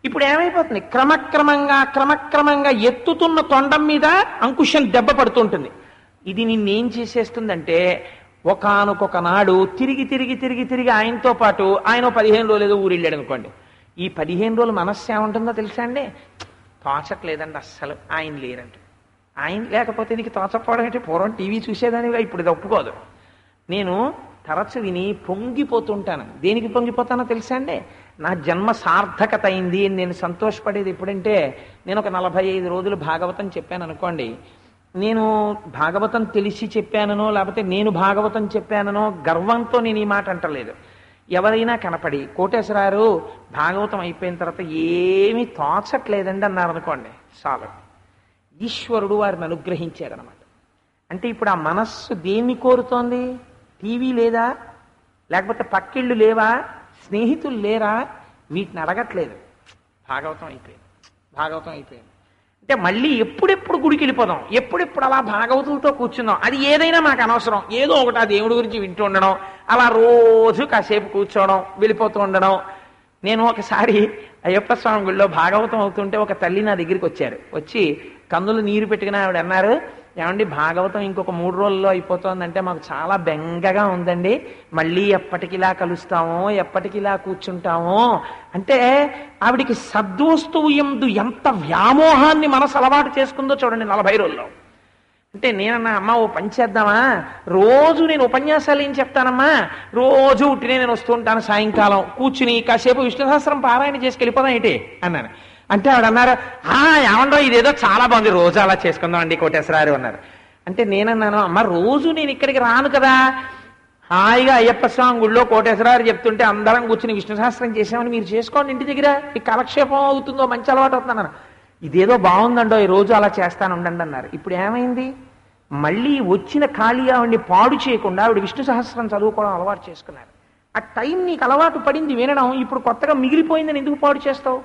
ఇప్పుడు ఏమైపోతుంది, క్రమక్రమంగా ఎత్తుతున్న తొండం మీద అంకుశం దెబ్బ పడుతుంటుంది. ఇది నిన్నేం చేసేస్తుందంటే ఒకానొక నాడు తిరిగి ఆయనతో పాటు ఆయన 15 రోజులు ఏదో ఊరెళ్ళాడు అనుకోండి. ఈ 15 రోజులు మనస్సు ఏముంటుందో తెలుసా అండి, తోచట్లేదండి అస్సలు, ఆయన లేరంటే. ఆయన లేకపోతే నీకు తోచకపోవడం అంటే పూర్వం టీవీ చూసేదానిగా, ఇప్పుడు ఇది ఒప్పుకోదు. నేను తరచు విని పొంగిపోతుంటాను. దేనికి పొంగిపోతానో తెలుసా అండి, నా జన్మ సార్థకత అయింది అని నేను సంతోషపడేది ఎప్పుడంటే, నేను ఒక 45 రోజులు భాగవతం చెప్పాను అనుకోండి. నేను భాగవతం తెలిసి చెప్పాననో లేకపోతే నేను భాగవతం చెప్పాననో గర్వంతో నేను ఈ మాట అంటలేదు. ఎవరైనా కనపడి కోటేశ్వరారు భాగవతం అయిపోయిన తర్వాత ఏమీ తోచట్లేదండి అన్నారు అనుకోండి, చాలు, ఈశ్వరుడు వారిని అనుగ్రహించారనమాట. అంటే ఇప్పుడు ఆ మనస్సు దేన్ని కోరుతోంది? టీవీ లేదా, లేకపోతే పక్కిళ్ళు లేవా, స్నేహితులు లేరా, వీటిని అడగట్లేదు. భాగవతం అయిపోయింది అంటే మళ్ళీ ఎప్పుడెప్పుడు గుడికి వెళ్ళిపోదాం, ఎప్పుడెప్పుడు అలా భాగవతులతో కూర్చుందాం, అది ఏదైనా మాకు అనవసరం. ఏదో ఒకటి ఆ దేవుడి గురించి వింటూ ఉండడం, అలా రోజు కాసేపు కూర్చోవడం, వెళ్ళిపోతూ ఉండడం. నేను ఒకసారి అయ్యప్ప స్వామి గుళ్ళో భాగవతం అవుతుంటే ఒక తల్లి నా దగ్గరికి వచ్చారు. వచ్చి కన్నులు నీరు పెట్టుకుని ఆవిడ అన్నారు, ఏమండి భాగవతం ఇంకొక 3 రోజుల్లో అయిపోతుందంటే మాకు చాలా బెంగగా ఉందండి, మళ్ళీ ఎప్పటికిలా కలుస్తామో, ఎప్పటికిలా కూర్చుంటామో అంటే. ఆవిడికి సద్వస్తువు యందు ఎంత వ్యామోహాన్ని మనసు అలవాటు చేసుకుందో చూడండి 40 రోజుల్లో. అంటే నేనన్నా, అమ్మ ఓ పని చేద్దామా, రోజు నేను ఉపన్యాసాలు ఏం చెప్తానమ్మా, రోజు ఉట్టినే నేను వస్తూ ఉంటాను, సాయంకాలం కూర్చుని కాసేపు విష్ణు సహస్రం పారాయణ చేసుకు వెళ్ళిపోదాం ఏంటి అన్నాను. అంటే ఆవిడ అన్నారు, ఏమండో ఇదేదో చాలా బాగుంది, రోజు అలా చేసుకుందాం అండి కోటేశ్వరారు అన్నారు. అంటే నేనన్నాను, అమ్మ రోజు నేను ఇక్కడికి రాను కదా, హాయిగా అయ్యప్ప స్వామి గుళ్ళో కోటేశ్వరారు చెప్తుంటే అందరం కూర్చుని విష్ణు సహస్రం చేసామని మీరు చేసుకోండి ఇంటి దగ్గర, మీకు కాలక్షేపం అవుతుందో, మంచి అలవాటు అవుతుందన్నాను. ఇదేదో బాగుందండో, ఈ రోజు అలా చేస్తాను ఉండండి అన్నారు. ఇప్పుడు ఏమైంది, మళ్ళీ వచ్చిన ఖాళీ ఆవిడ్ని పాడు చేయకుండా ఆవిడ విష్ణు సహస్రం చదువుకోవడం అలవాటు చేసుకున్నారు. ఆ టైం నీకు అలవాటు పడింది వినడం, ఇప్పుడు కొత్తగా మిగిలిపోయిందని ఎందుకు పాడు చేస్తావు?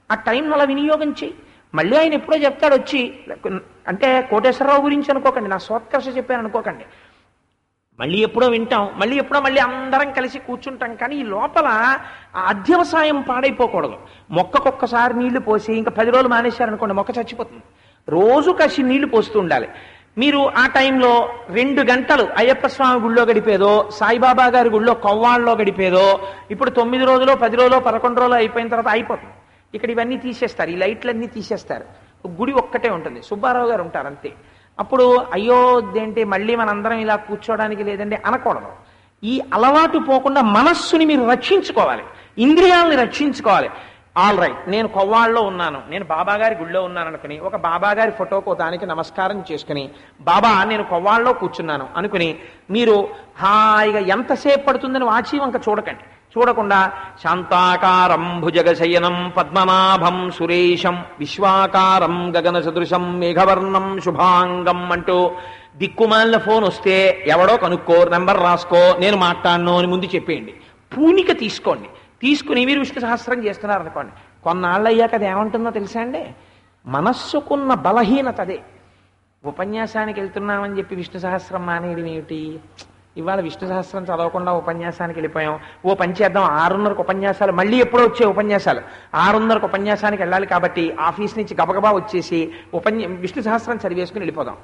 ఆ టైం అలా వినియోగం చేయి. మళ్ళీ ఆయన ఎప్పుడో చెప్తాడు వచ్చి, అంటే కోటేశ్వరరావు గురించి అనుకోకండి, నా సోత్కర్ష చెప్పాను అనుకోకండి. మళ్ళీ ఎప్పుడో వింటాం, మళ్ళీ అందరం కలిసి కూర్చుంటాం. కానీ ఈ లోపల ఆ అధ్యవసాయం పాడైపోకూడదు. మొక్కకొక్కసారి నీళ్లు పోసి ఇంకా 10 రోజులు మానేశారనుకోండి, మొక్క చచ్చిపోతుంది. రోజు కాసి నీళ్లు పోస్తూ ఉండాలి. మీరు ఆ టైంలో 2 గంటలు అయ్యప్ప స్వామి గుళ్ళో గడిపేదో, సాయిబాబా గారి గుళ్ళో కొవ్వాళ్ళలో గడిపేదో, ఇప్పుడు 9 రోజులు 10 రోజులు 11 రోజులు అయిపోయిన తర్వాత అయిపోతుంది. ఇక్కడ ఇవన్నీ తీసేస్తారు, ఈ లైట్లన్నీ తీసేస్తారు, గుడి ఒక్కటే ఉంటుంది, సుబ్బారావు గారు ఉంటారు అంతే. అప్పుడు అయ్యో ఇదేంటి మళ్ళీ మనందరం ఇలా కూర్చోవడానికి లేదండి అనకూడదు. ఈ అలవాటు పోకుండా మనస్సుని మీరు రక్షించుకోవాలి, ఇంద్రియాలని రక్షించుకోవాలి. ఆల్ రైట్, నేను కొవ్వాళ్ళలో ఉన్నాను, నేను బాబాగారి గుళ్ళో ఉన్నాను అనుకుని ఒక బాబాగారి ఫోటోకు దానికి నమస్కారం చేసుకుని, బాబా నేను కొవ్వాళ్ళలో కూర్చున్నాను అనుకుని మీరు హాయిగా ఎంతసేపు పడుతుందని వాచి వంక చూడకండి. చూడకుండా శాంతాకారం భుజగశయనం పద్మనాభం సురేశం విశ్వాకారం గగన సదృశం మేఘవర్ణం శుభాంగం అంటూ దిక్కుమాలిన ఫోన్ వస్తే ఎవడో కనుక్కో, నెంబర్ రాసుకో, నేను మాట్లాడను అని ముందు చెప్పేయండి. పూనిక తీసుకోండి. తీసుకుని మీరు విష్ణు సహస్రం చేస్తున్నారు అనుకోండి, కొన్నాళ్ళు అయ్యాక అది ఏమంటుందో తెలుసా అండి, మనస్సుకున్న బలహీనత అదే. ఉపన్యాసానికి వెళ్తున్నామని చెప్పి విష్ణు సహస్రం మానేయడం ఏమిటి? ఇవాళ విష్ణు సహస్రం చదవకుండా ఉపన్యాసానికి వెళ్ళిపోయాం. ఓ పని చేద్దాం, 6:30కు ఉపన్యాసాలు, మళ్ళీ ఎప్పుడో వచ్చే ఉపన్యాసాలు, 6:30కు ఉపన్యాసానికి వెళ్ళాలి కాబట్టి ఆఫీస్ నుంచి గబగబా వచ్చేసి విష్ణు సహస్రం చదివేసుకుని వెళ్ళిపోదాం.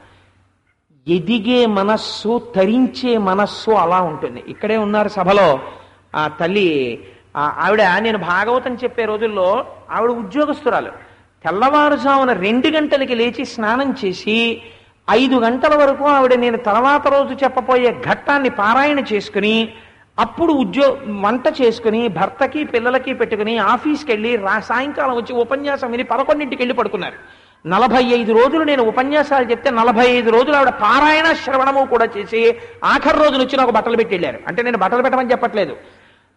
ఎదిగే మనస్సు, తరించే మనస్సు అలా ఉంటుంది. ఇక్కడే ఉన్నారు సభలో ఆ తల్లి, ఆవిడ నేను భాగవతం చెప్పే రోజుల్లో ఆవిడ ఉద్యోగస్తురాలు. తెల్లవారుజామున 2 గంటలకి లేచి స్నానం చేసి 5 గంటల వరకు ఆవిడ నేను తర్వాత రోజు చెప్పబోయే ఘట్టాన్ని పారాయణ చేసుకుని అప్పుడు వంట చేసుకుని భర్తకి పిల్లలకి పెట్టుకుని ఆఫీస్కి వెళ్ళి సాయంకాలం వచ్చి ఉపన్యాసం విని 11ంటికి వెళ్ళి పడుకున్నారు. 45 రోజులు నేను ఉపన్యాసాలు చెప్తే 45 రోజులు ఆవిడ పారాయణ శ్రవణము కూడా చేసి ఆఖరి రోజున వచ్చి నాకు బట్టలు పెట్టి వెళ్ళారు. అంటే నేను బట్టలు పెట్టమని చెప్పట్లేదు.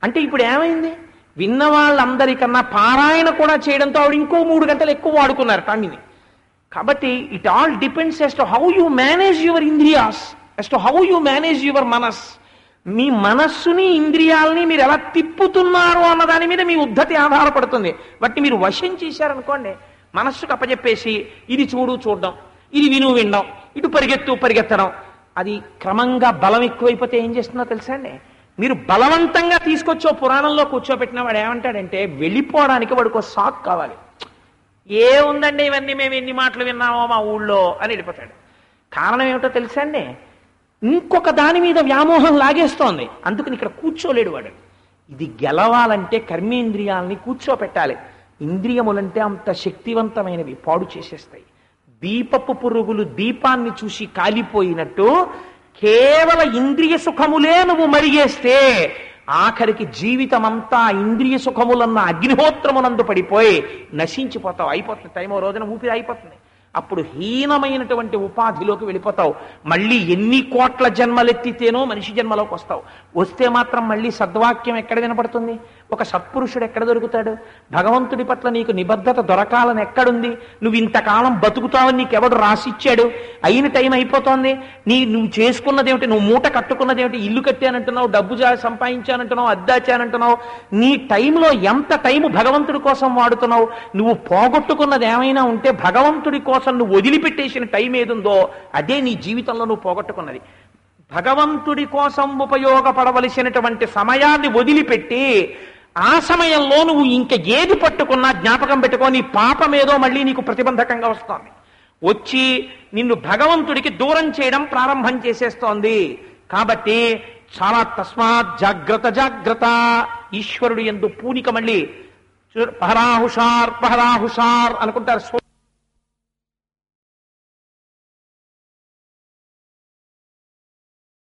అంటే ఇప్పుడు ఏమైంది, విన్న వాళ్ళందరికన్నా పారాయణ కూడా చేయడంతో ఆవిడ ఇంకో 3 గంటలు ఎక్కువ వాడుకున్నారు టైంని. కాబట్టి it all depends as to how you manage your ఇంద్రియాస్, as to how you manage your మనస్. మీ మనస్సుని ఇంద్రియాలని మీరు ఎలా తిప్పుతున్నారు అన్న దాని మీద మీ ఉద్ధతి ఆధారపడుతుంది. వాటిని మీరు వశం చేశారనుకోండి, మనస్సుకు అప్పచెప్పేసి ఇది చూడడం, ఇది వినడం, ఇటు పరిగెత్తడం, అది క్రమంగా బలం ఎక్కువైపోతే ఏం చేస్తుందో తెలుసా అండి? మీరు బలవంతంగా తీసుకొచ్చో పురాణంలో కూర్చోబెట్టిన వాడు ఏమంటాడంటే వెళ్ళిపోవడానికి వాడికి సాక్ కావాలి. ఏముందండి ఇవన్నీ మేము ఎన్ని మాటలు విన్నామో మా ఊళ్ళో అని వెళ్ళిపోతాడు. కారణం ఏమిటో తెలుసా అండి? ఇంకొక దాని మీద వ్యామోహం లాగేస్తోంది, అందుకని ఇక్కడ కూర్చోలేడు వాడు. ఇది గెలవాలంటే కర్మేంద్రియాలని కూర్చోపెట్టాలి. ఇంద్రియములంటే అంత శక్తివంతమైనవి, పాడు చేసేస్తాయి. దీపపు పురుగులు దీపాన్ని చూసి కాలిపోయినట్టు కేవల ఇంద్రియ సుఖములే నువ్వు మరిగేస్తే ఆఖరికి జీవితం అంతా ఇంద్రియ సుఖములన్న అగ్నిహోత్రమునందు పడిపోయి నశించిపోతావు. అయిపోతుంది, టైం రోజున ఊపిరి అయిపోతుంది. అప్పుడు హీనమైనటువంటి ఉపాధిలోకి వెళ్ళిపోతావు. మళ్ళీ ఎన్ని కోట్ల జన్మలెత్తితేనో మనిషి జన్మలోకి వస్తావు. వస్తే మాత్రం మళ్ళీ సద్వాక్యం ఎక్కడ వినపడుతుంది? ఒక సత్పురుషుడు ఎక్కడ దొరుకుతాడు? భగవంతుడి పట్ల నీకు నిబద్ధత దొరకాలని ఎక్కడుంది? నువ్వు ఇంతకాలం బతుకుతావని నీకెవడు రాసిచ్చాడు? అయిన టైం అయిపోతోంది. నువ్వు చేసుకున్నదేమిటి? నువ్వు మూట కట్టుకున్నదేమిటి? ఇల్లు కట్టానంటున్నావు, డబ్బు సంపాదించానంటున్నావు, అద్దాచానంటున్నావు. నీ టైంలో ఎంత టైము భగవంతుడి కోసం వాడుతున్నావు? నువ్వు పోగొట్టుకున్నది ఏమైనా ఉంటే భగవంతుడి కోసం నువ్వు వదిలిపెట్టేసిన టైం ఏదుందో అదే నీ జీవితంలో నువ్వు పోగొట్టుకున్నది. భగవంతుడి కోసం ఉపయోగపడవలసినటువంటి సమయాన్ని వదిలిపెట్టి ఆ సమయంలో నువ్వు ఇంక ఏది పట్టుకున్నా జ్ఞాపకం పెట్టుకో, నీ పాపమేదో మళ్ళీ నీకు ప్రతిబంధకంగా వస్తోంది. వచ్చి నిన్ను భగవంతుడికి దూరం చేయడం ప్రారంభం చేసేస్తోంది. కాబట్టి చాలా తస్మాత్ జాగ్రత్త. ఈశ్వరుడు యందు పూనిక. మళ్ళీ పహరాహుషార్ అనుకుంటారు.